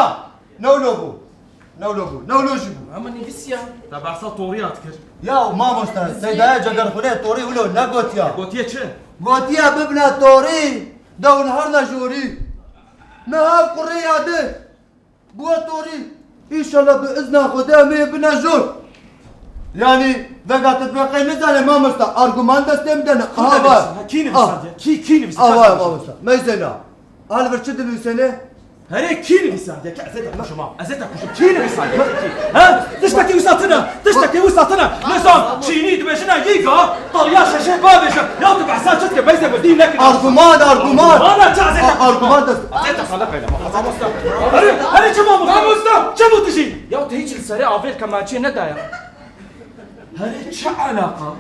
نولو جيبو أمني بسيا تا بحثا طوریات کرد يا ما مستا سيدا جگر خونه توري ولو نقوتيا گوتیه چه؟ قوتيا ببنا توري دو نهارنا جوري نهار قرية ده بوا توري إن شاء الله بإذن خدا مي بنا جور يعني ذاك تتبقى نزل ما مستا أرجومان دستم دنا كيني بسادية كيني ما مستا ما يزنا هل برشد بسنة هري كيني بسادية كأزيتك مشما أزيتك مشما كيني بسادية ها تشتكي وسطنا نظام شيني دبشنا يجا طريا شاشة بابشة يا تبع ساعتك بيزة بدين لك أرجومان أنا تعزيتك أرجومان دست أزيتك خلاك هنا ما مستا هري ما مستا شو تجي يا تهيج السريع عفير كمان شيء ندايا هذه شو علاقة؟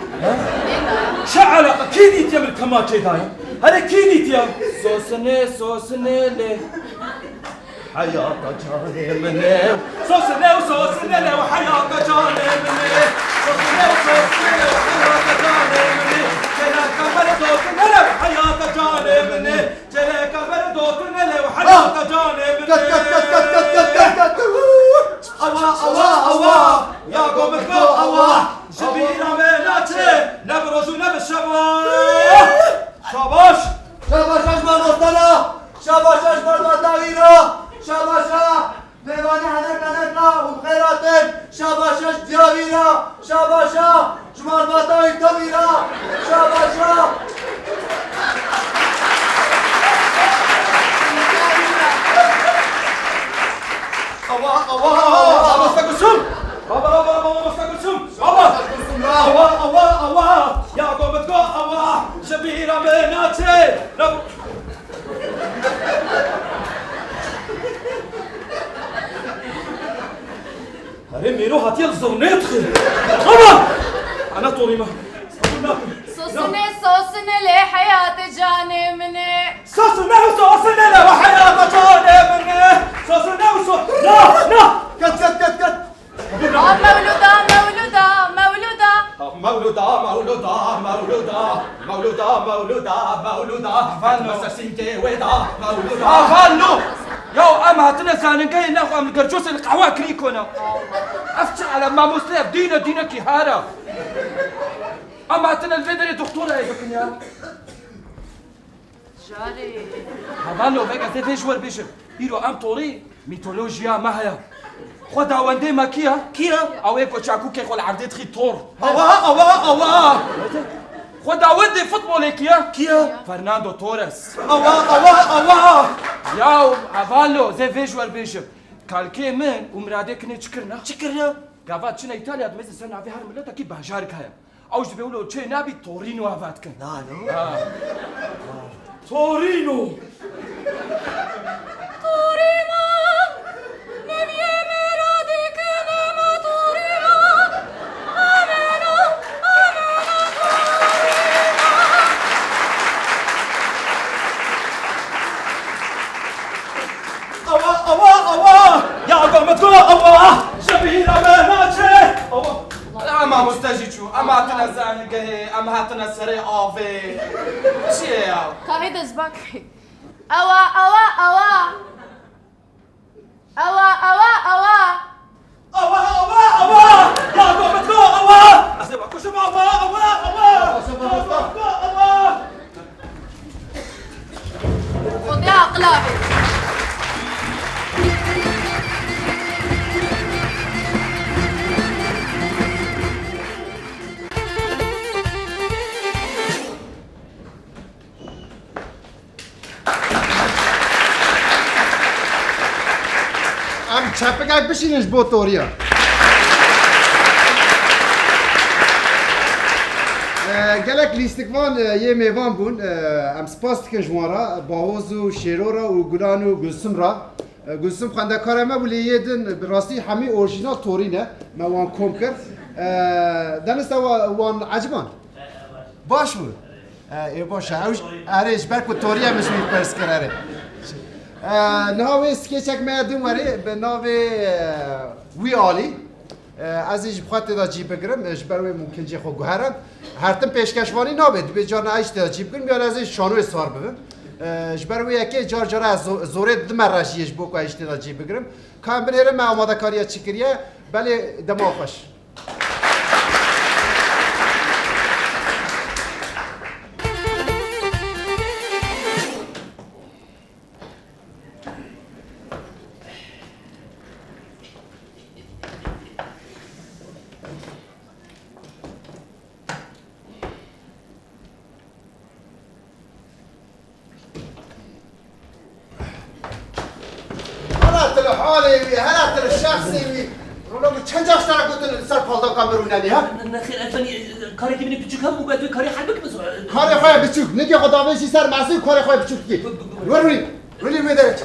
شو علاقة؟ كيني تيا من كمان شيء دايا هذا كيني تيا سوسنة ليه حياتك جاني مني سوسنة ليه وحياتك جاني مني سوسنة وحياتك جاني مني جلاك بردوتنا ليه وحياتك جاني مني جلاك بردوتنا ليه وحياتك جاني مني أوا يا قوم الكو أوا شبيرة ميلاتي نبرز ونبشبا شاباش أجمل وطنا شاباش أجمل وطاوينا شاباشا ميواني حنكنا وبخيراتين شاباش ديابينا شاباشا جمال وطاوي تبينا شاباشا أوا مستقسم بابا مستقسم بابا أوا يا قوم الكو أوا شبيرة ميلاتي هري ميرو هاتي الزرنيت خي أما أنا طوريما سوسنة ليه حياتي جاني مني سوسنة ليه وحياتي جاني مني سوسنة لا كت مولودة أفنو يو أما هتنسى نجي ناخذ من الجرجوس القهوة كريكونا أفتح على ما مسلم دينا كهارة أما هتنا الفيدري دكتورة يا بكنيا جاري هبالو بقى تفيجور بيشر يرو أم طوري ميتولوجيا ما هي خدا وندي ما كيا أو إيكو تشاكو كي خل عردي تخي طور أوا خدا وندي فوتبول كيا فرناندو توريس أوا ياو هبالو زي فيجور بيشر كالكي من ومرادي كني تشكرنا قافات شنا إيطاليا دمز سنة في هرملتا كي بهجارك هيا أوش بيقولوا تشي نبي تورينو هفاتكن تورينو گهی ام هاتنا سری آوه چیه؟ كاهي دزبك أوا أوا أوا أوا أوا أوا أوا أوا أوا لا قومتكو أوا أسيبك كشم أوا أوا أوا أوا خذي أقلابي ام چپگک بشینش بو توریا گلک لیستکوان یه میوان بون ام سپاس دکن جوارا باوز و شیرورا و گلان و گلسم را گلسم خونده کارمه بولی یه دن براستی همه اورژینال تورینه ما وان کم کرد دانسته وان عجبان باش بود ای باشه ارش برکو توری همش میپرس کرده ناوی سکیچک میادون وری به ناوی وی آلی از ایش بخواد دا جیب بگیرم اش بروی ممکن جی خود گوهرم هرتم پیشکشوانی نابید به جار نایش دا جیب بگیرم بیار از ایش شانوی سوار ببین اش بروی یکی جار جار از زوره دمر رشیش بو که ایش دا جیب بگیرم کام بنیرم من آماده کاریا چی کریه بله دماغ خوش هلا الشخصي رولا چند جاش ترا گفتن سر پالدا کامرونانی ها نخیر افنی کاری که بینی پیچوک هم موقع کاری حلبک بزن کاری خواه بچوک نگه خدا بهشی سر مسئول کاری خواه بچوک کی رولی میداره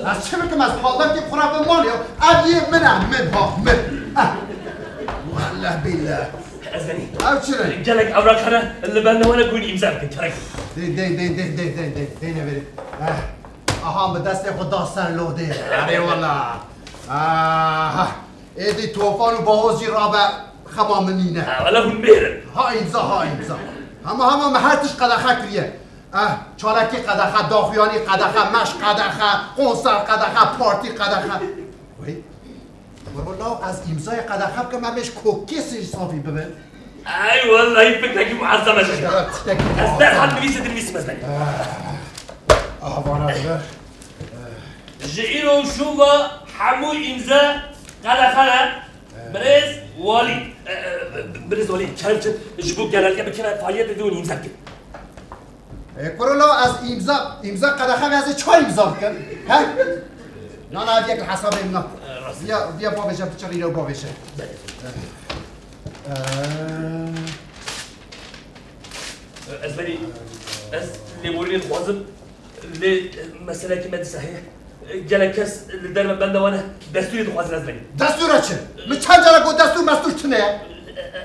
از چه میکنم از پالدا که خورا به مالی علیه منم من ها من والله بالله ازنی او چرا جلک اوراق هنه اللي بنا وانا قول امزا بکن چرک دین نبری آها به دست خدا سر لوده اره والا ایدی توفان و باوزی را به خمامنینه ولا هم میرن ها امضا همه محرتش قدخه کریه چالکی قدخه داخیانی قدخه مش قدخه قنصر قدخه پارتی قدخه وی والا از امضای قدخه که من بهش کوکیسش صافی ببین ای والله این فکرکی معظمه شد از در حال نویسه دنویسی مزنی وانا ببین جئيرو شوبا حمو امزا قلقلة بريز والي بريز والي كان جبوك قال لك بكنا فعاليات بدون امزا كده كورولا از امضا قدخه از چه امضا کن ها نه نه یک حساب اینا بیا با بشه چری رو با بشه اسبري اس اللي مورين خوازم اللي مسألة كما صحيح جل کس در من بنده وانا دستوری تو خوازن از بنی دستور چه؟ من چند جا گفت دستور مستور چنه؟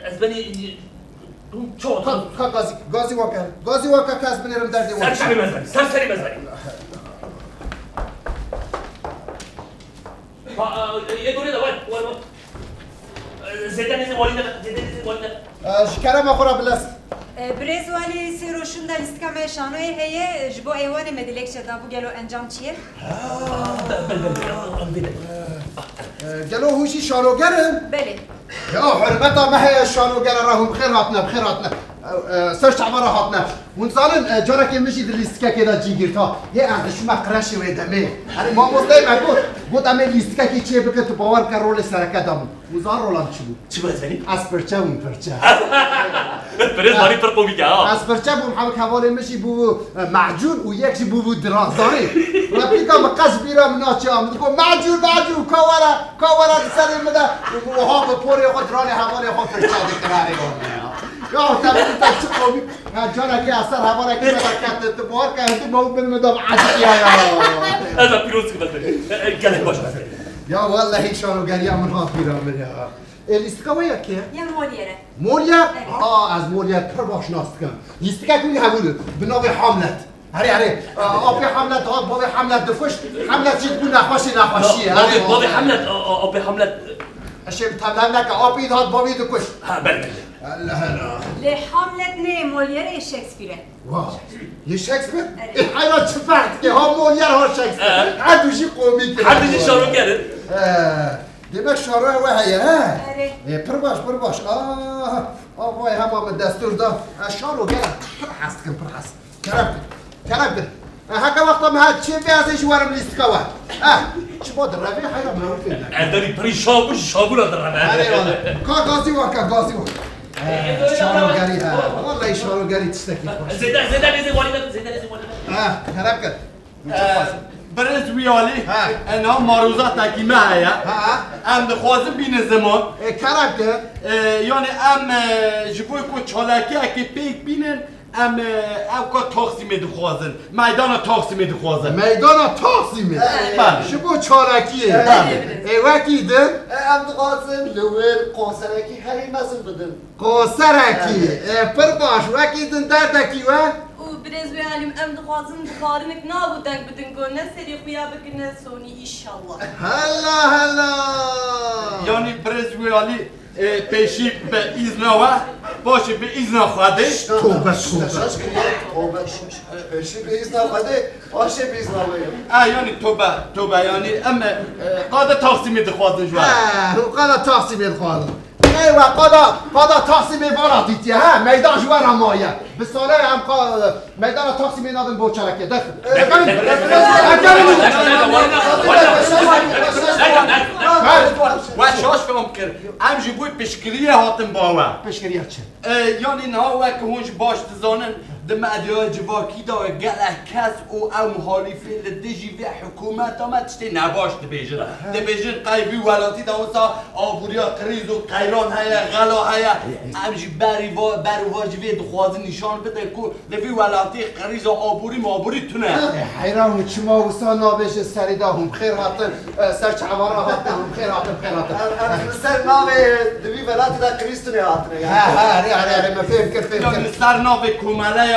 از بنی چون گازی واکر که از بنیرم در دیوان سرسری مزبنی سرسری مزبنی یه دوری دا وان زیده نیزی والی نه شکره ما خورا بلست برز والی سیروشون در لیست کمه شانوی هیه جبو ایوان مدیلک شده بو گلو انجام چیه؟ گلو هوشی شانوگرم؟ بله یا حرمتا ما هی شانوگر راهم بخیر هاتنا سرش عبارة هاتنا ونزالن جارك يمشي دليستكا كده جيجرتا هي عند شو ما قرش ويدمي أنا ما مستعد معقول قلت أمي ليستكا كي شيء بكت باور كرول سركة دام وزار رولان شو بزني؟ أسبرتشا ومبرتشا بريز ماري فرقو بيجا أسبرتشا بمحاول حوالي مشي بو معجون وياك بو درازاني رابيكا مقاس بيرا مناتشا تقول معجون كوارا تسلم مدا وها بوري خدراني حوالي خد فرتشا دكراري يا تبي تشوفي جانا كي أثر هوانا كي بتركت تبور كهدي موت من مدام عادي يا هذا بيروز كده قال باش يا والله شلون قال يا من هات بيرامل يا الاستقامية كيا يا موليرة موليا از موليا كرباش ناستكم يستكا كل هبول بنوبي حملت هري أبي حملت حملت دفش حملت جد بنا نخوشي أبي حملت اشم تمام نکه آبید هات بابید کش ها بله الله هلا لی حاملت نه مولیر شکسپیره واه یه شکسپیر؟ حیران چه فرد که ها مولیر ها شکسپیر هر دوشی قومی که هر دوشی شروع کرد دیمه شروع و هیه آره پر باش وای همه من دستور دا شروع گرم پر هست کن پر هست کرم بر هکا وقتا ما چی بیازش ورم لیست کوا چی با در روی حیران مروفید داری پری شابو را در روی آره والا گازی واکا شاروگری ها والله شاروگری تشتكي زيدان نزي والي خراب كده برز ویالی اینا ماروزات کی معایا ام دخوازم بین زمان خراب كده یعنی ام جبوی کو چالاکی اکی پیک بینن ام کو تقسیم دخوازن میدان تقسیم دخوازن میدان تقسیم شبو چالاکیه وکی ده ام دخوازن لول قوسرکی هری مزن بدن قوسرکی پر باش وکی دن دردکی و وبرز ويعلم ام دخوازن بخارنك نابودك بدن قولنا سري خويا بكنا سوني ان شاء الله هلا یعنی برز ویالی پیشی به ایزنا و باشه به ایزنا خودش توبه پیشی به ایزنا خوده باشه به ایزنا بگم یعنی توبه یعنی ام قاده تقسیم دخوازن جوان قاده تقسیم الخوازن ايوه قضا تقسیم بالا دیتی ها میدان جوان هم مایه به ساله هم میدان تقسیم نادن بوچلکه دخل و شاش فهم کرد ام جبوی پشکریه هاتم باوه پشکریه چه؟ یعنی نه وقت هونش باش تزانن دم ادیای جواکی دا گله کس او مخالفه لدیجی و حکومت ما تشتی نباش دبیجن قیبی ولاتی دا اونسا آبوریا قریز و قیران هیا غلا هیا امجی بری واجبی دخوازی نشان بده کو لفی ولاتی قریز و آبوری تونه حیران چما وسا نابش سری دا هم خیر هاتن سر چعوارا هاتن هم خیر هاتن سر ناوه دوی ولاتی دا قریز تونه هاتنه ما فهم کرد سر ناوه کومله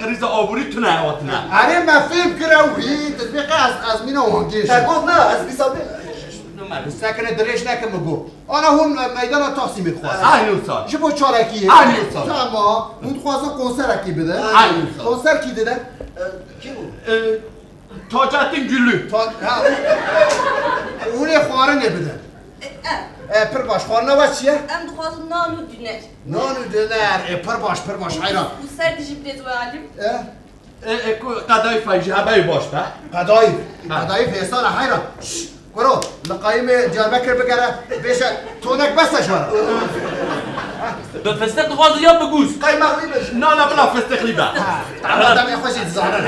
قریز آبوری تونه هاتنه آره ما فهم کروهی تطبیق از مینا وانگیش تقول نه از بیسابه ساكن دريش ناكم مقو انا هم ميدان تقسيم الخواص نوصل جبو چالاكيه نوصل تمام اون خوازا کنسر کی بده کنسر کی دده کی بود تاجاتین گلü اون خواره نبده پر باش خوارنا و چیه ام دخوازن نانو دينار نانو دينار پر باش حيران وسر تجي برز ويعلم قضای فجعه باش ده قضای فیصال حيران برو لقايم دياربكر بقرا بيشا تونك بس شوارع دو فستق دخوازن یا بگوز قايم مغلبش نه بلا فستقلیبه تعال دم يخش يتزارن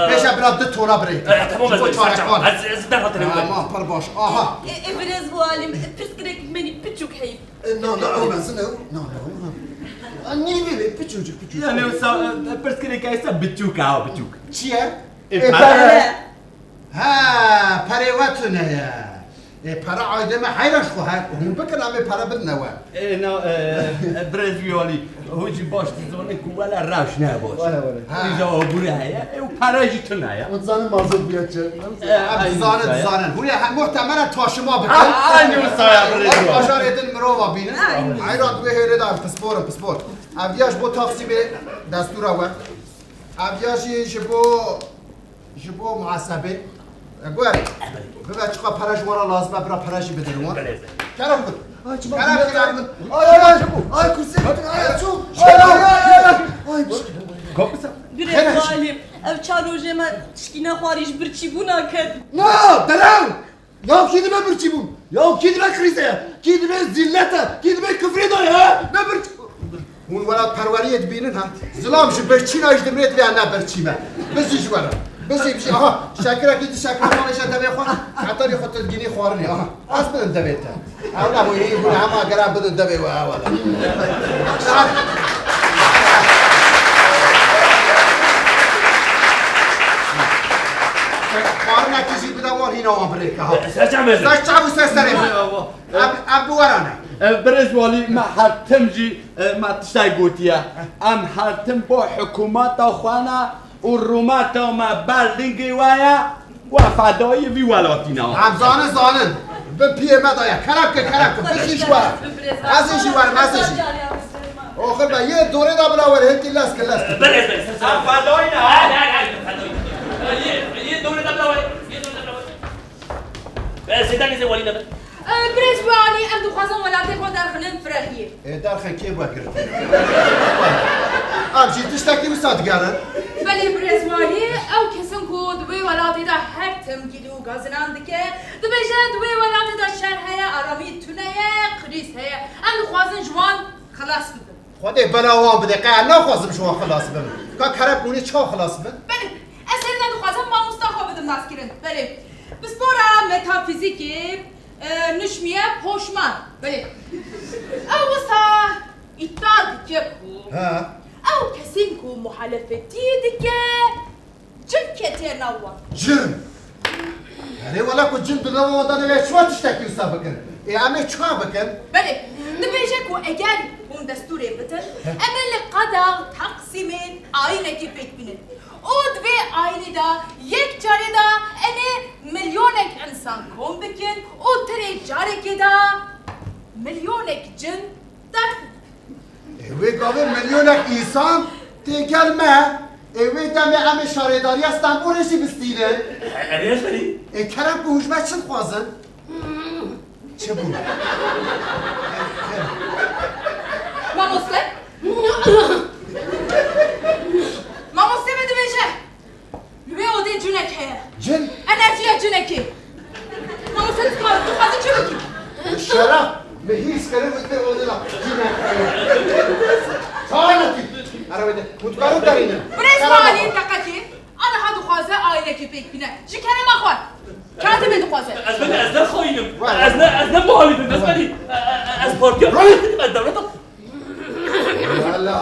بيشا بلا دو تونا بريت تمام از در خاطر ما پر باش آها برز ويعلم بسكرك مني بتشوك حيف No. Nivili, pichucuk. یعنی پرسکری که ایسا بچوک چیه؟ پره ها پره واتونه یا پره عایده ما حیرش خواهد هم بکر همه پره بدنوه اینا برزویالی هوچی باش تزانه که ولا روش نباش اینجا آبوره هیا او پره جی تو نیا اون زن مازد بیاد چه؟ زانن هولی محتمل تا شما بکن اینو سایا برزویالی آشار ایدن مروا بینن حیران دوی هیره دار پسپور اویاش با تقسیم دستور اول اویاشی جبو محاسبه گوری ببا چقا پرش ورا لازمه برا پرشی بدنوان کرم بود آی کرسی برز ويعلم او چالوجه ما تشكينا خواريش برچي بونا كد نه دلو یا کی دمه برچی بون یا کی دمه کریزه کی دمه زلته کی دمه کفری دای ها نه برچی اون ولاد پروریت بینن هم زلام شو برچی ناش دمرت ویا نه برچی ما بس جوارا بس بشي اها شاكرا كي تشاكرا ما نشا دبي خو حتى يخط الجني خورني اها اصبر دبيت انا ابو يقول ما قرا بده دبي ولا خورنا كيجي بدور هنا وامريكا سرچا وسسري ابو ورانا برزوالی ما حتم جی ما تشتای گوتیه ام حتم با حکومت خوانا و رومت ما بلدنگی ویا و فدای وی ولاتینا هم زانن بپیه مدایا کرم که بشیش وار ازشی وار مازشی آخر با یه دوره دا بلا وره هنگی لاس که لاس برز فدای نه یه دوره دا بلا وره سیدان نیزه والی نبر بريز واني ام دخوازن ولاتي خو داخلن فرهيه داخل کی باکر امشي تشتكي وساد قالن بلي بريز واني او كسن كو دبي ولاتي دا هرتم كيلو غازنان دكه دبي جا دبي ولاتي دا شهر هيا ارامي تونيا قريس هيا ام دخوازن جوان خلاص بدن خودی بلاوان بده قاعد نخوازم شما خلاص بم کا کرب مونی چا خلاص بم بلي اسرنا دخوازن ما مستخو بدم ناس كيرن بلي بسبورا ميتافيزيكي نشمیه پوشمان بله او وسا ایتاد جبهو او کسین کو محالفتی دیگه جن کتیر نوا جن يعني ولا كنت جن بنوا وداني ليش شو تشتكي وسابقن إيه عمي شو بكن بله نبيجك وأجل هم دستوري بتر أنا لقدر تقسيمين آينة كي بيت بينن اود به آینه دا یک جاره دا انه میلیونک انسان کن بکن او تری جاره که دا میلیونک جن در اوه گاوه میلیونک انسان تیگل ما اوه دمه همه شارداری استنبولشی بستیله علیش بری؟ ای کرم که هجمه چند خوازن؟ چه بود؟ ما مسلم؟ ما مسلم دو بیشه لوی اوده جونک هیا جن؟ انرژی جونکی ما مسلم تو خواهد چه بکی؟ شرف مهیس کرده بود به اوده لا جونک هیا سوالتی عربیده متبارو دارینه بريز مالي دقتي انا هادو خوازه آینه که بيك بینه جي كره ما خواد كاتب دو خوازه ازنا خوينم ازنا مهاليبم ازبالي از بارتيا رايتم از دولتم لا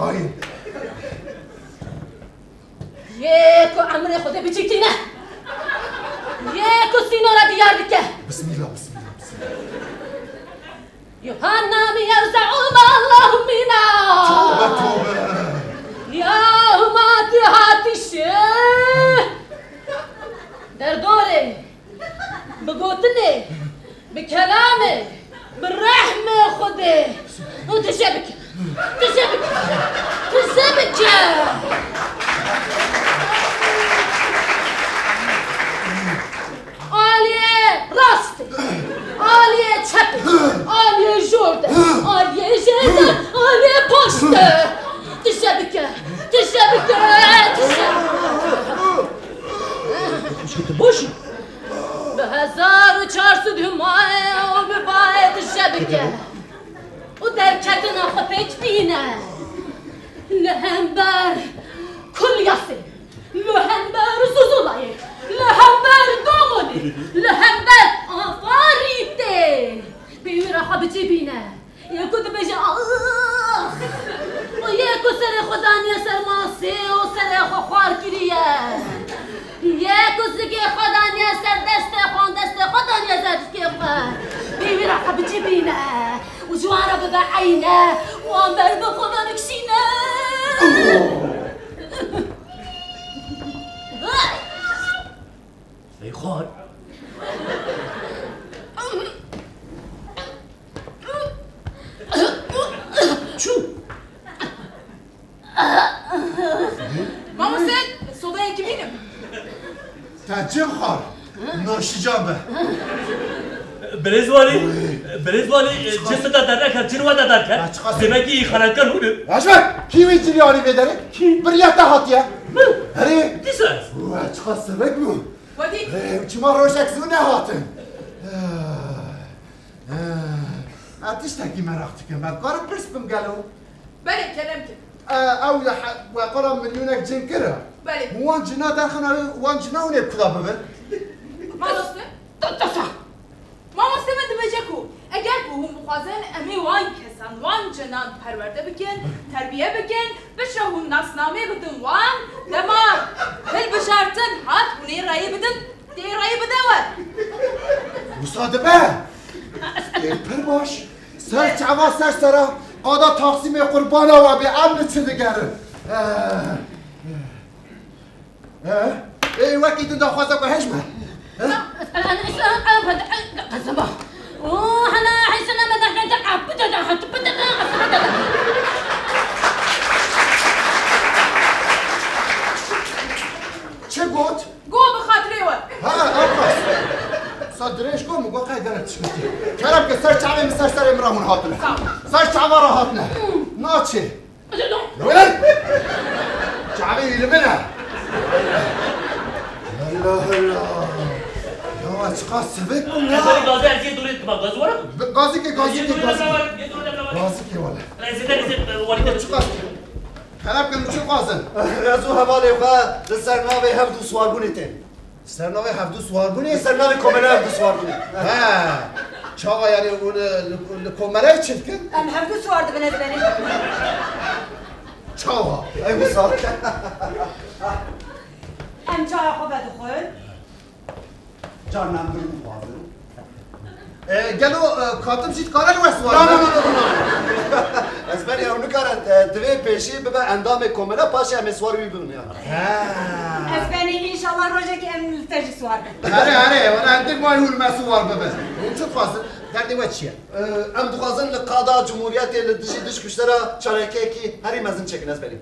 خاين ياكو عمري خده بجيتينا ياكو سينورا ديارك بسم الله يوحنا يرزع مع الله منا توبة يا ما تهاتي الشيء دردوري بقوتني بكلامي بالرحمة خدي وتشبك آلیه راستی آلیه چپی آلیه جورده آلیه جرده آلیه پشته تشبکه باشی به 1400 همایه و به باید تشبکه و در کتنا خفیت بینه لهمبر کل یاسی لهمبر زوزولایی لهمبر دومونی لهمبر آفاریته بیوی را خبتی بینه یکو دو بجه و یکو سر خدانی سر ماسی و سر خوار کریه یکو سگه خدانی سر دست خدانی سر دسته خود بیوی را خبتی بینه و جوان را ببه عینه و آنبر به خدا نکشینه ای خواهر چو؟ ما مسلم صدای که بینم تجن خار ناشی جانبه بريز والي جسم دادر کرد جنوا دادر کرد زمکی خرانکر هونه عجبك كيوي جرياني بدري بريات هاتيا هري دیساز چقدر سبك بو ودی وچما روشك زونه هاتن تشتكي مراختك ما قرب برسبم قالوا بله کلم که او وقرا مليونك جن كره بله وان جنا داخل وان جنا وني كذا ببل ما مسلم تتصح ما مسلم دو بجکو اگر بو هم بخوازن امی وان کسان وان جنان پرورده بکن تربیه بکن بشه هم نصنامه بدن وان دمار هل بشارتن هات هونی رای بدن دی رای بدور مصادبه پر باش سر تعوا سر سرا قادا تقسیم قربان و به امن چه دگرن ای وکی تو دخوازه که هشمه چه گوت؟ گو بخاطره و ها آقاس صدرش گو مگو خیلی درد شکتی کرم که سر چعبه مسر سر امرامون هاتنه سر چعبه را هاتنه نا چه؟ ولد چعبه ایلی منه الله الله یا چقدر سبک کن نه اصلا گازه از یه دوره با گاز ورم گازی که یه دوره گازی که والا رئیسیت والیده چقدر خراب کنم چه قازن رازو حواله خواه لسرناوه هفدو سوارگونه تین سرناوه هفدو سوارگونه لسرناوه کمنه هفدو سوارگونه ها چاقا یعنی اون کمره چید کن؟ ام هفدو سوار دبنه دبنه چاقا ای بسار ام چای خوب دخول جان نمدون خواه گلو کاتم چید کاره رو سوار نه از بری اونو کارد دوی پیشی ببه اندام کمنه پاش همه سوار بیبونه از بینی انشالله روزه که ام لتجی سوار بن هره اون اندک مای هول مسوار ببن اون چه خواستن؟ دردی و چیه؟ ام دخوازن لقادا جمهوریت لدجی دش کشتره چارکه کی هری مزن چکن از بریم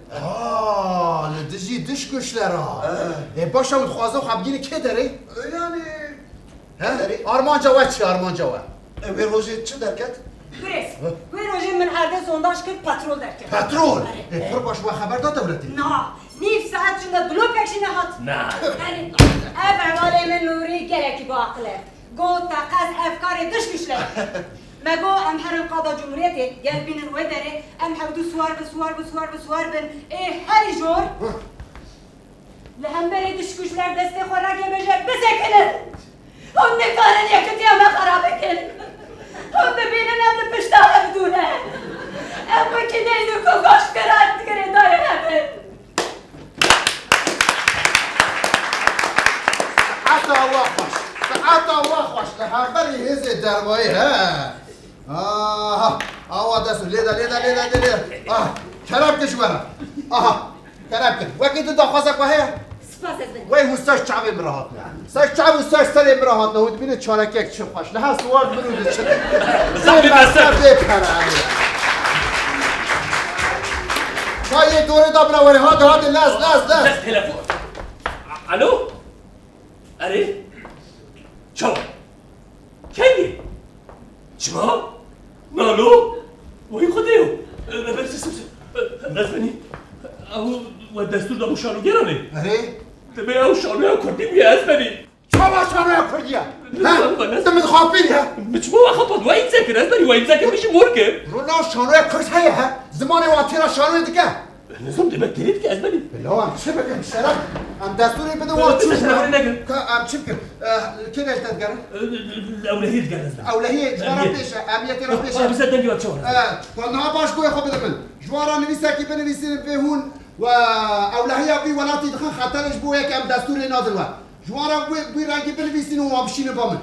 لدجی دش کشتره باشه اون خوازه خبگینی که داری؟ یعنی آرمان جواد چی آرمان جواد؟ وی روزی چه درکت؟ برس وی روزه من هرده سونداش کرد پترول درکت پترول؟ پر باش و خبر داد دولتی؟ نه نیف ساعت شده بلوک اکشی نهات نه افعال من نوری گلکی با عقله گو تقص افکار دشکش له مگو ام حرم قاضا جمهوریتی گل بین روی داره ام حبدو سوار بن هری جور لهم بری دشکشلر دسته خوراکی بجه بسکنن هم نکارن یکتی همه خرابه کن هم ببینن هم پشتاقه بدونه ام بکی نیدو که گوش کرد گره داره همه حتی الله خوش حتی الله خوش لحبری هزی درمایی ها آوا دستو لیده کرب کش برم کرب کش وکی تو دخوازه که هیا سپاس از بین وی هستاش چعبه مراهاتنه ساش چعبه هستاش سر مراهاتنه ود بینه چانکی یک چه خوش نه سوار بروده چه زی مستر بپره تا یه دوره دابنا وری هاده لز تلفن الو اره چاو کی چما نالو وای خدایو نزنی او و دستور دامو شانو گرانه اره دبی او شانو کردی بیه از بنی چما شانو کردیه ها دمت خوابینی ها بچما وخطات وای زکر از بنی وای زکر میشی مرگه رونا شانو کرد هیا ها زمان واتیرا شانو دیگه نظام دمت گرید که از بنی بلا هم چه بگم شرف هم دستوری بده و چوش هم چی بگم کی نشتد گرم؟ اولهیت گرد از بنی اولهی جوارا پیشه امیتی را پیشه بسید دنگی بچه نه باش گوی خوب بده من جوارا نویسه که بنویسی به هون و اولهی بی ولاتی دخن خطرش بویه که هم دستوری نازل و جوارا بی رنگی بنویسین و بشینه با من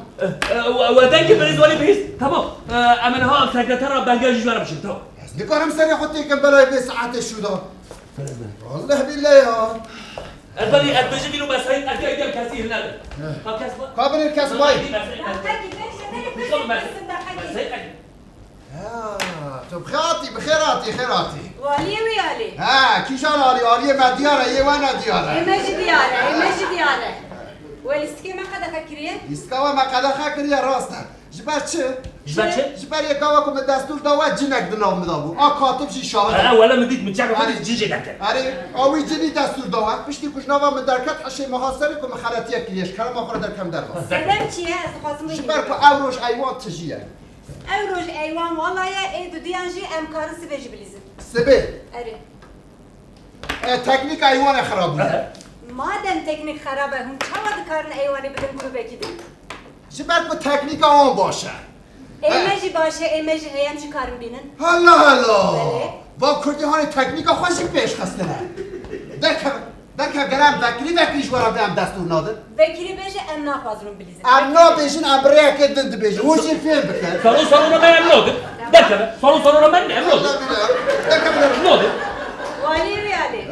و دنگی بریز ولی بریز تمام امنها سکرتر را بنگاجی جوارا بشیم تمام نکنم سری خودتی که بلای به ساعتش شده والله بالله یا البته ادبیجی بیرون مسائل اگه کسی نداره کابل الكسباي تو بخيراتي والي ويالي ها كيشان علي ما دياره وانا دياره ايماجي دياره والسكي ما قد فكريه يسكوا ما قد فكريه راسنا جبر چه جبر يكوا كم دستور دوا جنك دنام دابو كاتب شي شاهد ولا مديت متجعب جيجي دكر اوي جني دستور دوا بشتي كشنوا من دركت حشي محاصره كم خراتيه كليش كلام اخر در كم دروا سلام چيه از خاصم جبر كو اوروش ايوان تجيه اوروش ايوان والله يا اي دو ديانجي امكار سبيج بليزم سبي اري تكنيك ايوان خرابو مادام تکنیک خرابه هم چقدر کارن ایوانی بدن گروه بکیدیم جبر کو تکنیک آن باشه ایمجی باشه ایمجی هیم چی کار میبینن؟ هلا با کردی های تکنیک خوشی پیش خسته نه دکه گرم وکیش ورا بهم دستور نادن وکیلی بشه ام نخوازرون بلیزن ام نا بیشین ام برای که دند بیشین هو چی فیلم بکن سالو رو من نادر دکه سالو رو من نادر نادر والی ریالی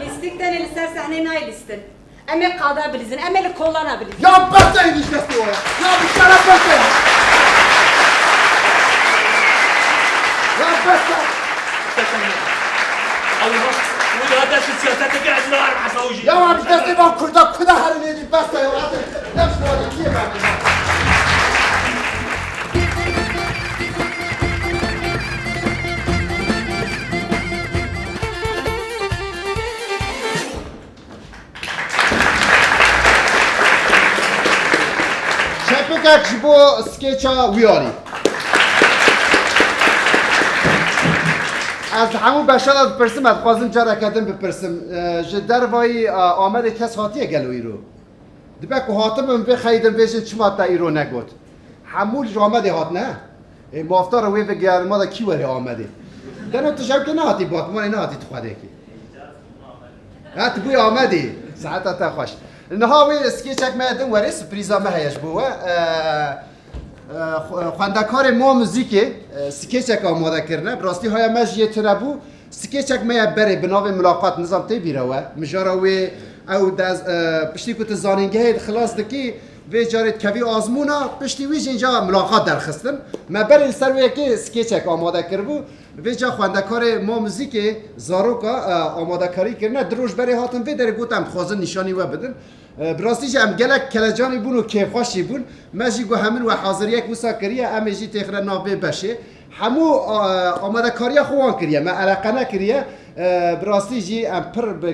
لیستیک تانی لسر صحنه نای لیستن امی قادا بلیزن امی لکولانا بلیزن یا بسته اینیش دستی ورا یا بیشتر بسته یا بسته الله ولا داش السياسات قاعد نهار مع صوجي يا ما بدي ما كل ده هرني بس يا ولد نفس ولد كيف شبكة جبو سكيتشا وياري از همون بشار بپرسم از خوازم جا کردم بپرسم جدر وای آمده کس هاتیه گلوی رو دبه که هاتم به خیدم بیشن چما تا ایرو نگود همون جو آمده هات نه مافتار وی به گرما دا کی وره آمده دنو تشب که نه هاتی بات ما نه هاتی تو خواده کی هات بوی آمدی ساعت تا خوش نها وی اسکیچک مدن وره سپریزا مهیش بوه خواندکار ما موزیک سکیچک آماده کرده براستی های مش یه تربو سکیچک ما بره بناو ملاقات نظام تی بیروه مجاروی او دز پشتی کت زانینگه خلاص دکی و جارت کوی آزمونا پشتی ویج اینجا ملاقات درخستن ما بره سروی که سکیچک آماده کربو و جا خواندکار ما موزیک زاروکا آماده کاری کرده دروش بره هاتم و در گوتم خوازن نشانی و بدن براستی ام گلک کلجانی بون و کیفاشی بون ماجی گو همین و حاضریک وسا کریه ام جی تخره نابه بشه همو آماده کاری خوان کریه ما علاقه نکریه براستی جی ام پر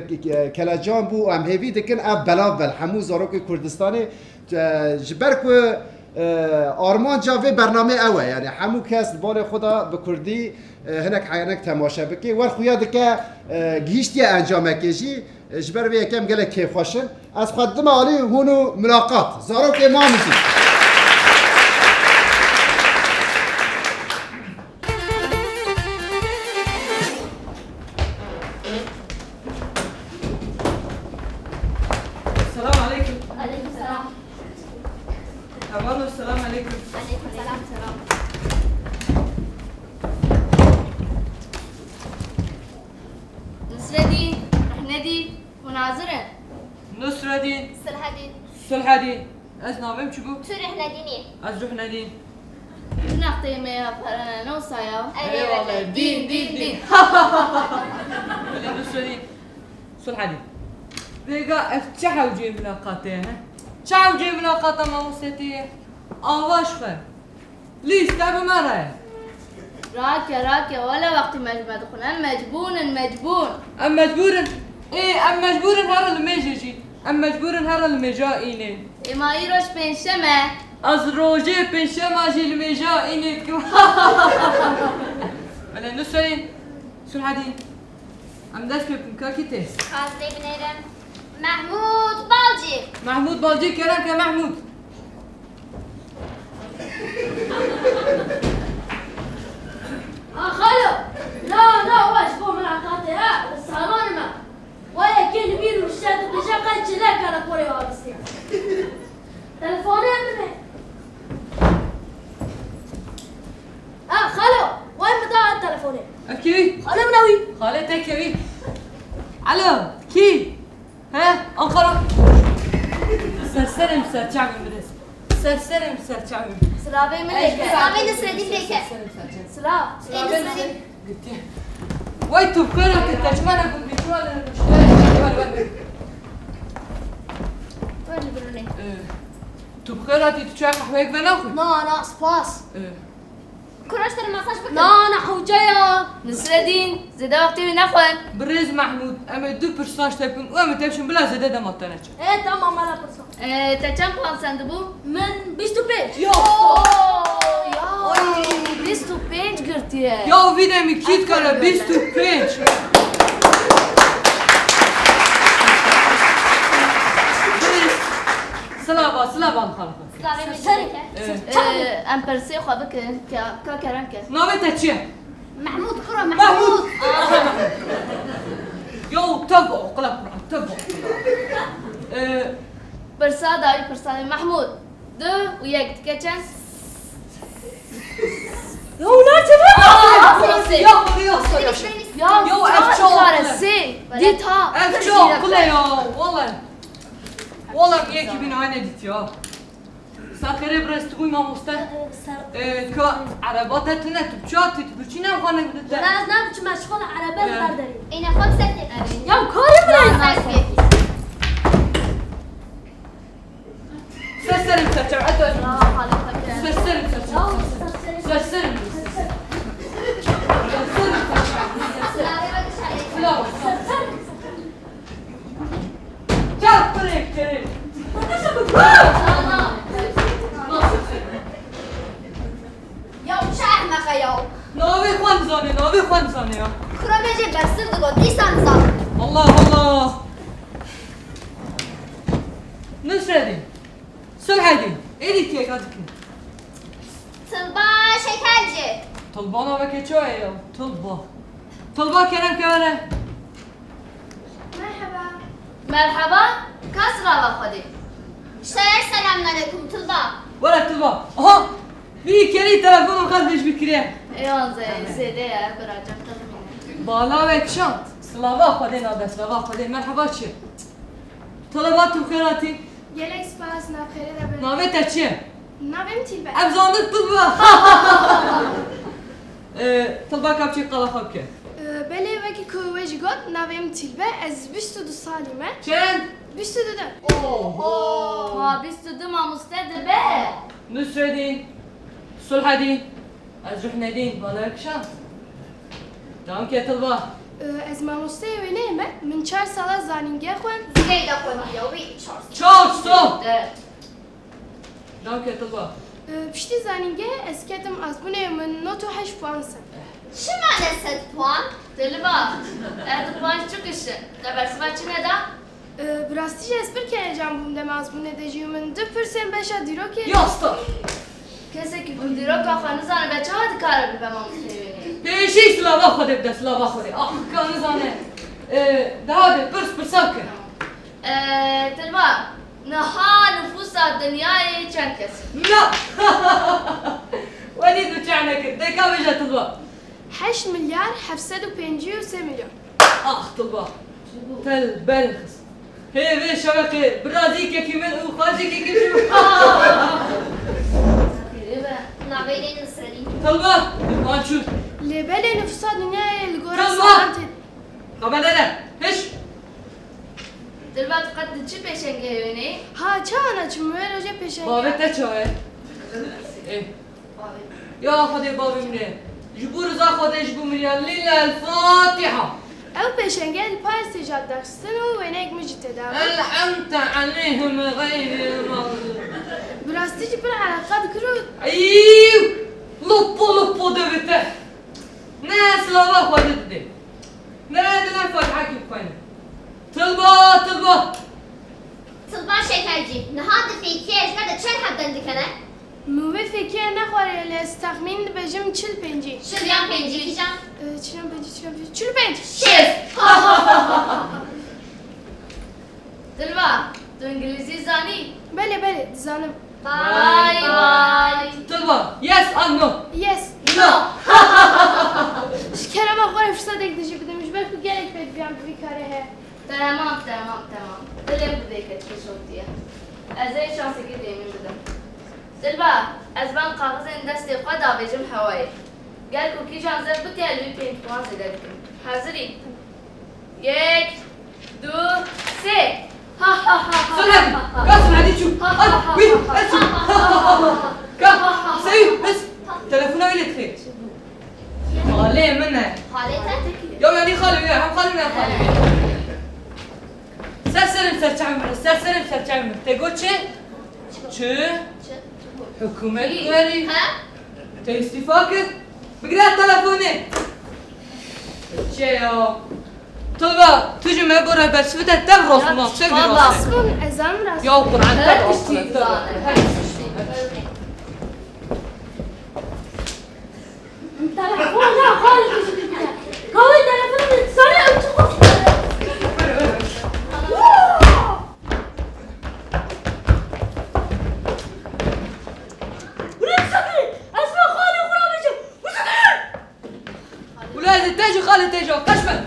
کلجان بو ام هیوی دکن اب بلا بل همو زاروک کردستان جبر کو آرمان جاوی برنامه اوه یعنی همو کس بال خدا به کردی هنک حیانک تماشا بکی ور خویا دکه گیشتی انجام کشی جبر به یکم گله کیف خوشن از خدم عالی هونو ملاقات زاروک امام میشی السلام عليكم. عليكم السلام. أولو السلام عليكم. عليكم السلام. نصردين رحندي وناظرة نصر دين. سلحدين صلح دين. از نامم چی بود؟ شو رحنديني از روح ندین. نقطة ما فرنا نوصايا أي والله دين دين دين. ولی نصر دین. صلح دین. دیگه افتح وجه ملاقاته ها. چه وجه ملاقاته ما مستیه؟ آواش خن. لیست ده بمره. راكي ولا وقت مجبور دخل ام مجبون ام مجبورن ايه ام مجبورن هر الميجي ام مجبورن هر الميجا اینه ما يروش بنشمه از روجه پنجشنبه جی الميجا اینه ولی نسرین شو حدين ام دست بكم كاكيتي حاضري بنيرم محمود بالجي كلام كمحمود خالو لا واش بو ملاقاتي ها الصالون ما ويا كل بير وشات بجا قد جلاك انا كوري وابستي تلفوني مني خالو وين مضاع التلفوني اكي خالو منوي خالتك كبير الو كي ها انقرا سرسرم سرچاوي بدس سرسرم سرچاوي سلامي منك سلامي نسردين بيك سلام قلتي وي تبكرك التجمانة قلت بيشوال المشتري وين بروني تبكرك تتشاق حويك بناخذ لا سباس كراش ترى مساج بكره لا انا حوجايا نسردين زيدا وقتي نخون بريز محمود اما دو برساج تبكم واما تمشون بلا زيدا دا ما تناتش ايه تمام مالا برساج تا كم بان صندوق من 25 يا يا 25 قلتي يا فيدا مكيت كلا 25 سلام خالق ام برسي خوابك كرنك نامتها چیه؟ محمود كره محمود يو تبعوا قلب تبعوا محمود دو وياك تكتشن يا ولاد خلاص يا ديتها كله يا والله ياكي بين عيني ديت يا ساخري برستوي ما مستا كا عرباتتنا تبچات تبچينا وخانه بدت لا نبچ مشغول عربه برداري این خود سکت يا كاري بلا سرسرم سرسرم عدو سرسرم سرسرم سرسرم جاب بريك كريم یا چه احمقه یا ناوي خوان زاني يا خرابه برسل دگو دیسان زان الله نسردي سلحدي ايدي تيك هذيك طلبه شکنجه طلبانا بك شو يا طلبه كلام كمان مرحبا كسرة وخدي اشترك سلام علیکم طلبه ولا طلبه اها في كري تلفون وخلفش بكريه ايوه زيده يا براجم تخمينه بالا وكشانت سلاوا خدينا بس سلاوا خدين مرحبا شي طلبات وخيراتي گلک سپاس نخیره دبر نامه چیه؟ نبیم تیل بر ابزانت طلبه طلبه کبچی قلا خواب که بله وکی کویجی گفت نبیم تیل بر از 22 سالمه چند؟ 22 اوه 22 ما مستعد به نسردين صلحدين ازرحندين بالا وكشانت دام كي طلبه از ماموسته و نیمه من 4 سال زانینگه خوان زیده خود بیاوی چارج تو دام كي طلبه پشتی زانینگه از کتم از بونه من نوتو 8 puan سن چه معنی 100 puan؟ دلبا اد پانچ چکشه دبرس بچی ندا براستی اسپر کنجام بوم دم از بونه دجیو من 2% بشه دیرو که ياستا کسی که بود دیرو که خانه زانه بچه ها دکاره به ما مستوینه بيشي سلاوا خدي بدا سلاوا خدي كان زانه ده هذا برساوك دلبا نها نفوس الدنيا چند کسی لا وليد وجعنا كده كم اجى طلبه 8 مليار 753 مليون طلبه تل بلخص هي في شبكه برازيك كيمن وخازيك كيمن نبیدین نسردی طلبه ما شو لبل نفوس الدنيا الجورا كم سانتي طبعا انا ايش دلبا تقد چی پیشنگه بینی؟ ها چانا چموه روژه پیشنگه بابت چاوه ايه يا خدي بابي منين جبور رضا خدي جبو مليان لله الفاتحه او پیشنگه الپای سجاد دستن و وینک مجی تداوه الحمت عليهم غير المغضوب براستی جی پر علاقات کرو ايوه لبو دبته ناس لا خدت دي نادنا الفاتحه كيف كاين طلبه طلبه شکنجی نهاد فکریش نده چند حدن دکنه؟ موه فکر نخواره لیس تخمین بجم 45 شدیان پنجی کشم 45 دلبا تو انگلیسی زانی؟ بله زانم بای طلبه يس اور نو یس نو شکرم آقای فرصت یک دیجی بدمش بلکو گلک بید بیام بی کاره he تمام دلم بده که شوتیه از این شانسی که دیمین بدم دلبا از من کاغذ این دستی قد آبیجم هوایی گل کوکی جان زد بتی الوی 5 puan زده بکن حاضری 1 2 3 سلام قاسم هذه شو وين سيف بس تلفونه وين تخيل خالي منه خالته؟ يوم يعني خالي وياه هم خالي وياه خالي سرسرم سرچعمر تقول چه حكومة غيري تا استفاكر بقرأ تلفوني چه يا طلبة تجي ما برا بس بدها تبرص ما تشوف اسمون ازام راست يا قرآن تبرص تلفون لا خالد قوي تلفون سريع خشمه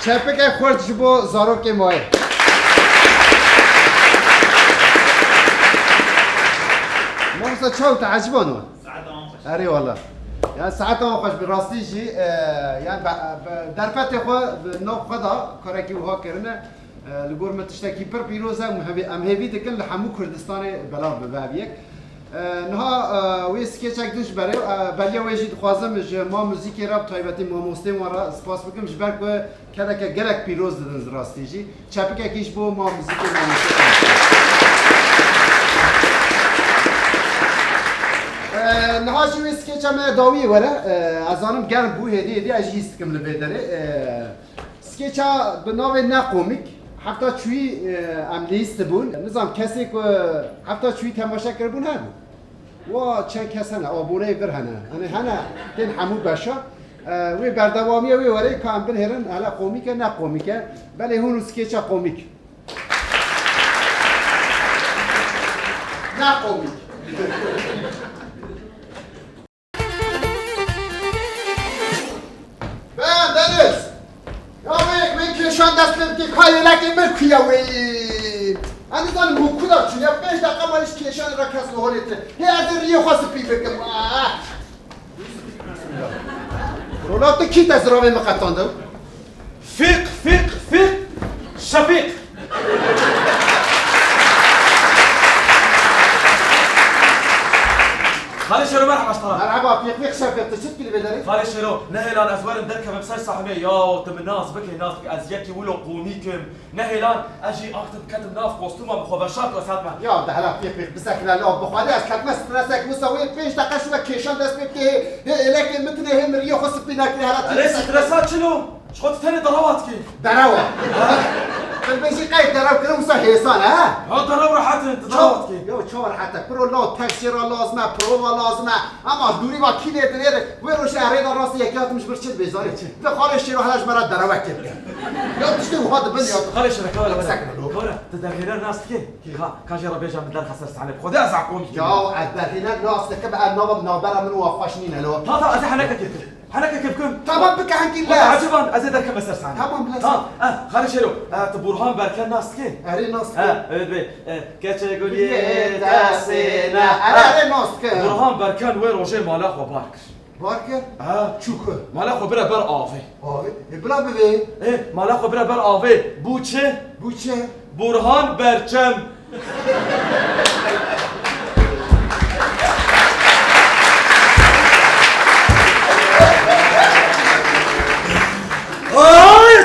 چپک خورد جبو زاروک ماه مرسا چاو تعجبانو اری والله يعني ساعات ما خوش براستي جي يعني درفت خو نو خدا كاركي وها كرنا لگور ما تشتكي بر بيروزا ام هيفي دكن لحمو كردستان بلا بابيك نها وی سکیچک دوش برای بلیا ویجی خوازم ما موزیکی راب تایبتی ما موسیقی ورا سپاس بکنم جبر که کدا که گرک پیروز دادن راستی جی چپک کیش بو ما موزیکی ما موسیقی نها جو وی سکیچم داوی ورا از آنم گرم بو هدی اجیست کم لبیدره سکیچا به نام نقومیک حتی چوی ام لیست بون نظام کسی که حتی چوی تماشا کربون هر و چند کس هنه آبونه بر هنه هنه تین حمو باشا وی بردوامی وی وری کام بن هرن هلا قومیکه نه قومیکه بله هون سکیچا قومیک نه قومیک شان دست که کاری لکی مرکویا وی اندی دان مکودا چونیا 5 دقیقه مالش کشان را کس نهولیته هی از ریو خواست پی بکم رولات کی تزراوی مقطانده فيق فيق فيق شفيق خالي شنو مرحبا اشطار مرحبا فيق فيق شفيق تشد كلي بدري خالي شنو نهيلان ازوار مدركه بمسار صاحبي يا تم الناس بكي ناس ازيكي ولو قوميكم نهيلان اجي اكتب كتب ناف كوستومه مخابرات وساتما يا ده هلا فيق فيق بسكنا لا بخالي از كتمس ناسك مسوي 5 دقيقه شو كيشان دست بكي لكن متنه هم ريو خص بيناكلي هلا ليش ستريسات شنو شخوت ثاني ضرواتكي دراوه بالبيجي قايد دراو كلام صح هيسان ها ضرو راحت انت ضرواتكي يو شو راحتك برو لا تاكسي را لازمه برو لازمه اما دوری با کی نداره ویرو شهری در راستی یکات مش برچت بیزاری به خارج رو حالش مرا دراوه کرد یا تشتي وهذا بني خارج شركه ولا كولا تدهينا الناس كي كاجي ربي جا من دار خسرت عليه خذها زعقوم يا ادهينا الناس لك بقى النوب نابره من وفاشنين هلو طاطا ازي حناك كيف حناك كيفكم تمام بك حنكي لا عجبا ازي درك مسر سعنا تمام لا خلي شنو برهان بركان الناس كي اري ناس كاتش يقول لي تاسينا اري ناس برهان بركان وين روجي مالاخ وباركر باركر شوكو مالاخ وبرا بر افي بلا ببي ايه مالاخ وبرا بر افي بوچه برهان برچم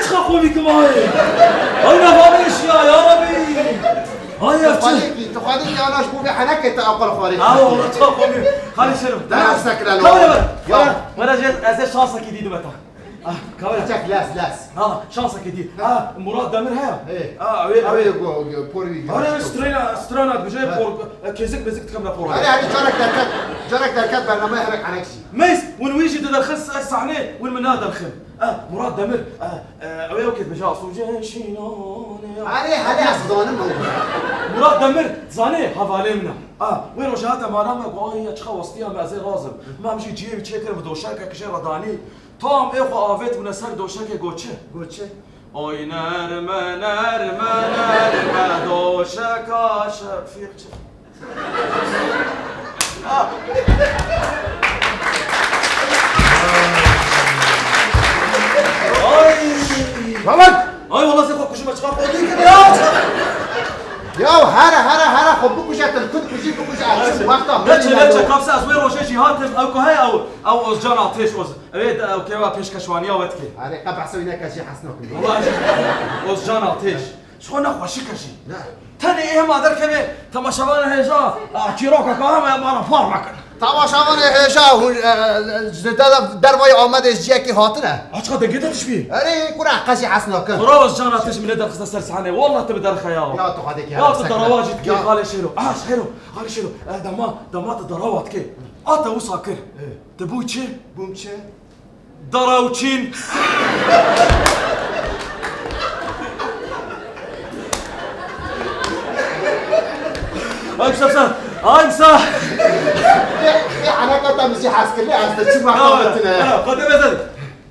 تخافوا بكم هاي نفهمش يا ربي هاي افتي تخليني انا اشبو في حنك انت اقل خارج والله تخافوا بي خلي شنو نفسك لا وانا جيت ازي شانسك جديد متى كاولا تشك لاس شانسك جديد مراد دامر هيا ايه بوري انا سترانا بجاي بور كيزك بزك تكمل بور انا جارك دركات برنامج هرك عنك ميس ونويجي تدرخص السعنه والمنادى الخم مراد دامر اوي وكيف بجا صوجين شينون علي هذا اصدان مراد دامر زاني حوالينا وين وجهاتها ما نام قوي تخوصتيها ما زي غازم ما مشي جيب تشكر بدوشك كشي رضاني تام اخو افيت من سر دوشك گوچه اوی نرمه دوشک شفیق آی والله سيخو كشي ما تخاف خودي كده يا هرا خب بكوشات الكل كوشي بكوشات وقتها لا كابسه ازوير روشي جهات او كهي او ازجان عطيش اويد او كيوا بيش كشوانيه وتكي علي قبع سوينا كشي حسنوك والله ازجان عطيش شو نخوشي كشي تاني ايه ما درك كمي تماشانا هيجا كيروكا كاما ما انا فارمك تماشاوان هجا دروای آمد جیه کی هاتنه عاد قد قد تشبيه اري كنا قاسي حسنا كن روز جانا تشمي ندر خص سرسانه والله تبدر خيال يا تو هذيك يا تدرواجت كي قال شيلو شيلو قال شيلو دما تدروات كي اتا وساكر تبوچه بومچه دراوچين هاي مسا في حركة تمشي حاسك لي عايز تشوف عقبتنا قدم مثلا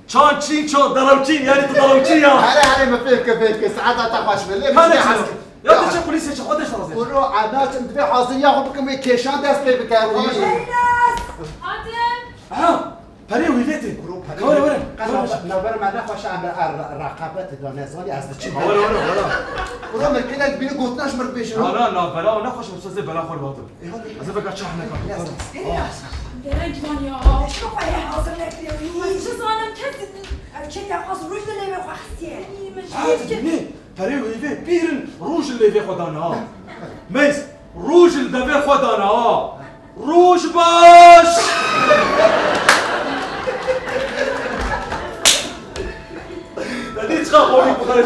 شان تشين شو دراوچين يعني تدراوچين يا هلا ما فيك ساعات تخش باللي مش حاسك يا تشوف بوليس شو قدش راسك ولو عادات انت حاضر ياخذ بكم كيشان داس لي بكاوي بري ويلتي ولا ولا لو بر ما نخش الرقابات النازلي عايز تشوف ولا من كده بيني قلت نشمر بيش لا بلا نخش بس بلا خول باطل ازفك شحنك درنجمان يا شو يا حاضر لك يا شو صار كذب الكل حاضر روج اللي ما خاصيه عادي بري ويلتي بيرن روج اللي في خدانا ميس روج اللي في خدانا روج باش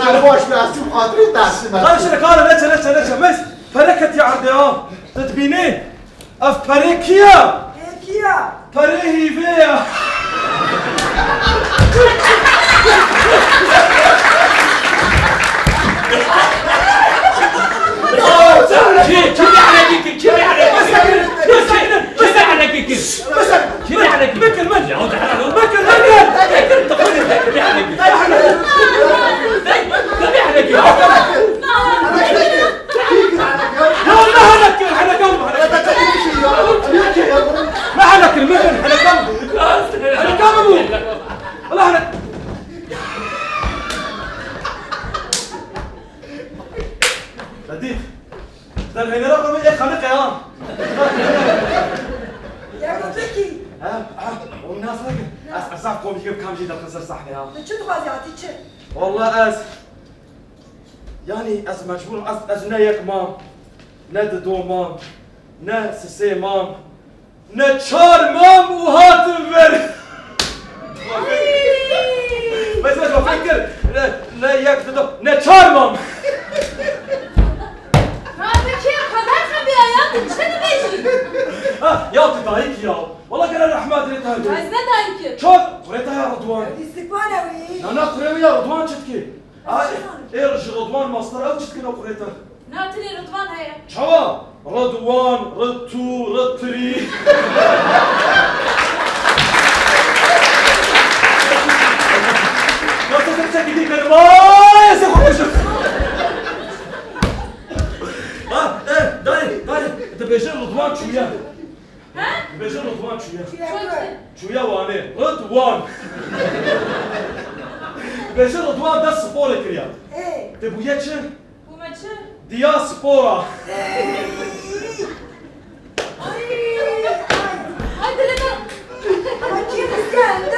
انا واش باسم خاطري تاسم خلش لك انا ليش ميس فركت يا عرديان تتبينين اف بريكيا كيا فريهي فيا والله يعني از مجبور از نيك مام ند دو مام نا سسي مام نا چار مام وهاتم بر بس بفكر نا يك دو نا چار مام هذا كيف خدار خبي ايات شنو بيجي يا تضايق يا والله قال الرحمن دريت هذا عايز ندايك شوف قريتها يا رضوان استقبالوي انا قريت يا رضوان شتكي ارجع رضوان مصدر او شتكي قريتها ناتلي رضوان هي شوا رضوان رتو رتري لا تنسى كذي كلمة يا سيدي داري انت بيجي رضوان شويه ها بيجي رضوان شويه واني رضوان بيجي رضوان ده سبورة كريا ايه تبويتش وماتش دياسبورا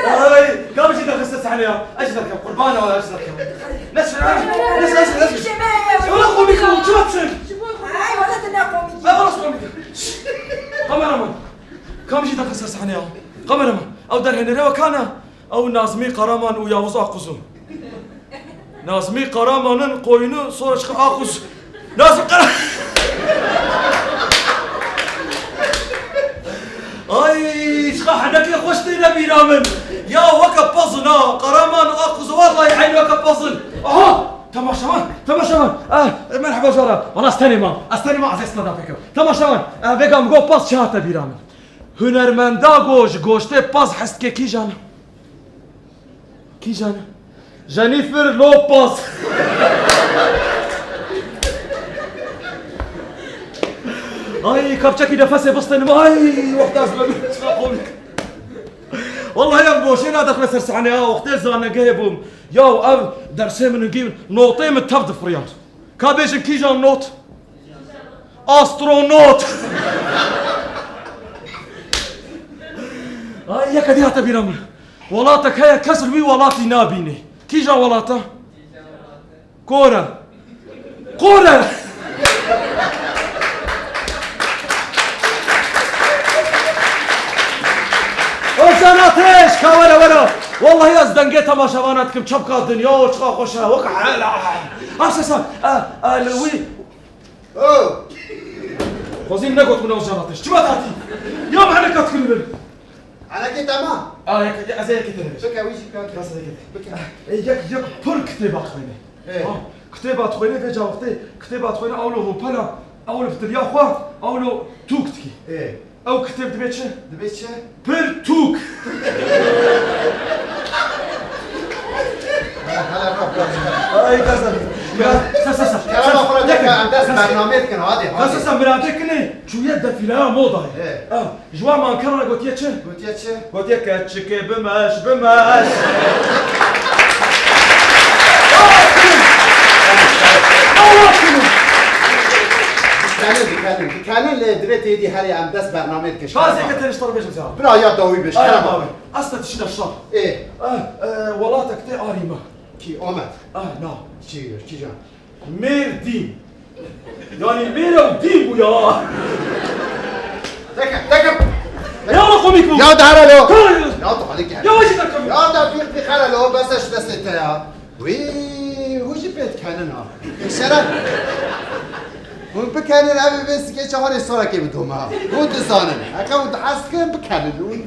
هاي قام جيت اخسس عليها اجلك قربانه ولا اجلك نسمع ولا قومي كم شو بتشن هاي ولا تنقومي لا خلاص قومي قمرمان قام جيت اخسس عليها قمرمان او در هنري وكان او نازمي قرامان ويا وزا قزو نازمي قرامان قوينو صورش اقص نازم اي شخا حدك يا خوشتي نبي رامن يا وكب بازنا قرامان واقص والله يعين وكب بازن تماشامان مرحبا جورا والله استني ما عزيز استضافك تماشامان بقام جو باز شاتا بيرامن هنرمندا گوشته باز حست کی جانا کی جانا جينيفر لوباز اي كابتشاكي نفسي بسطن ماي وقت ازمن والله يا بوشين هذا خلص سرسعني وقت زانا جايبهم ياو اب درسي من نجيب نوطي من تبد فريان كابيش كي جان نوت استرونوت يا كديها تبيرم ولاتك هي كسر وي ولاتي نابيني كي جا ولاتا كورة ولا والله يا زدنقيتها ما شباناتكم شبكة الدنيا وشخا خوشها وقع اساسا وي اوه خوزين نقط من وجراتش شو تاتي يوم انا كتكلم انا كي تمام ياك ازاي كده بكا ويجي كان بس زي كده بكا ياك بول كتابات خوينا كتابات خوينا في جاوبتي كتابات خوينا اولو هو بلا اولو في اليا خو اولو توكتكي او كتاب دبيتش بير توك اي كذا ساسا كلام اخر ده عندك برنامج كان عادي ساسا مراتكني شو يد في لا موضه جوا ما انكر قلت يا تشكي بماش كان دريتي دي هاري عم داس برنامج كش فازي كنت نشطر بيش مساعد بلا يا دوي بيش كلام اصلا تشيل الشر ايه ولاتك تي اريما كي اومت نعم شي جان مير دين يعني مير دين ويا تكب يلا قوميكم يا دهر له يا طب عليك يا وجه تكب يا ده في خاله له بس ايش بس انت يا وي هو جبت كاننا شرف هون بكانن ابي بس كي شهر الصوره كي بدهم هون تصانن اكون تحسكن بكانن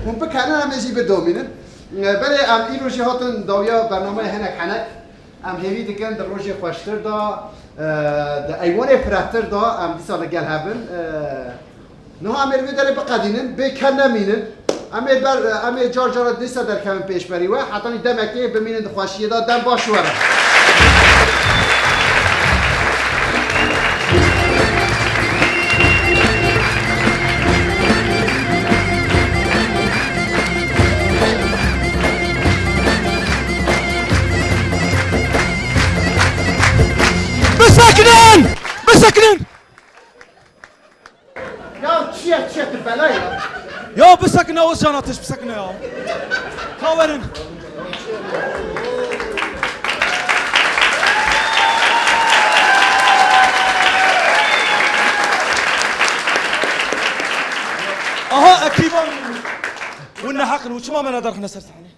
هون بكانن ام يجي بدومين بله ام ایروژی هاتن داویا برنامه هنک حنک ام هیوی دیگن در روژی خوشتر دا در ایوان فراتر دا ام دی سال گل هبن نه ام ایروی داره بقدینن بکن نمینن ام جار جار دیسا در کمن پیش بری و حتی دمکی بمینن خوشیه دا دم باشوره مسكنين يا تشيت البلايا يا بسكنا وجاناتش بسكنا يا كاورن اها اكيد ونا حقن وش ما من درخنا سرتاني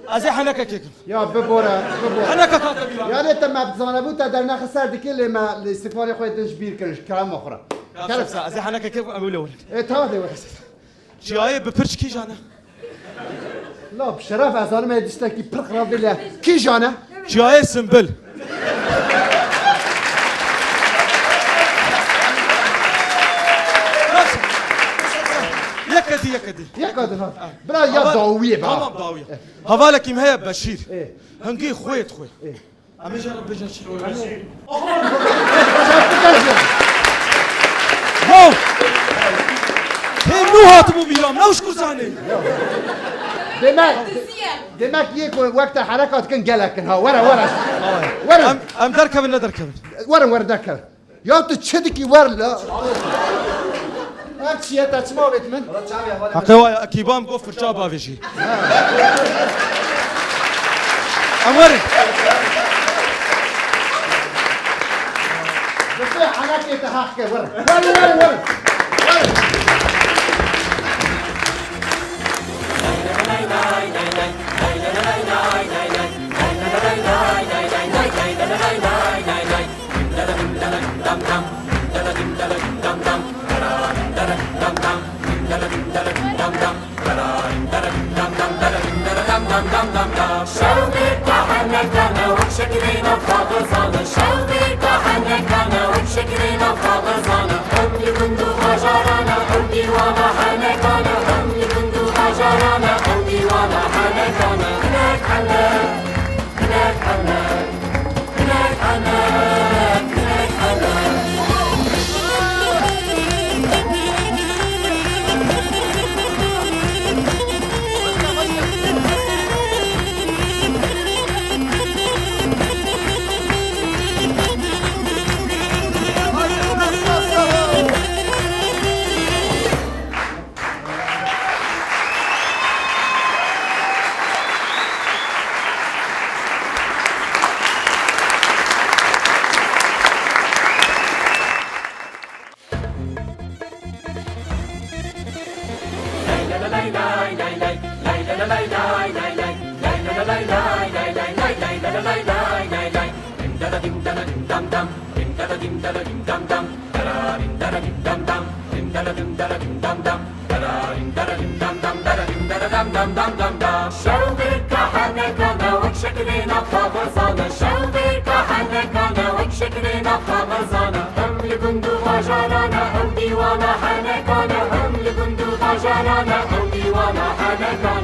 ازي حنك كيك يا ببورا حنك كاتب يا ريت ما بزنبوتا در نخسر دكل ما الاستفاده خويت تشبير كرش كلام اخرى كلف ازي حنك كيف اقول له ايه تاودي وحس جاي ببرش كي جانا لا بشرف ازار ما يدشتكي برقرا بالله كي جانا جاي سنبل يكدي بلا يا ضاويه بقى تمام ضاويه هذالك يمهي بشير هنقي خويت خوي اما جرب بجاش هو نو هاتمو بيرام نوش كوزاني دماغ يكون وقت حركات كان قالك ها ورا ام دركب ولا دركب ورا دركب يا تشدكي ور لا أكشي تسمع بيتمن حقيقة كيبام قف فرشابا فيشي أمري بس حناك يتحقق ورا شوقك حنكنا وشكرنا فغزانا شوقك حنكنا وشكرنا فغزانا هم لبندو غجرانا هم ديوانا حنكنا هم لبندو غجرانا هم ديوانا حنكنا هناك حنك هناك حنك هناك حنك هناك حنك شوبك حنكنا وشكلنا خبزانة شوبك حنكنا وشكلنا خبزانة هم لبندو غجرانا هم ديوانا حنكنا هم لبندو غجرانا هم ديوانا حنكنا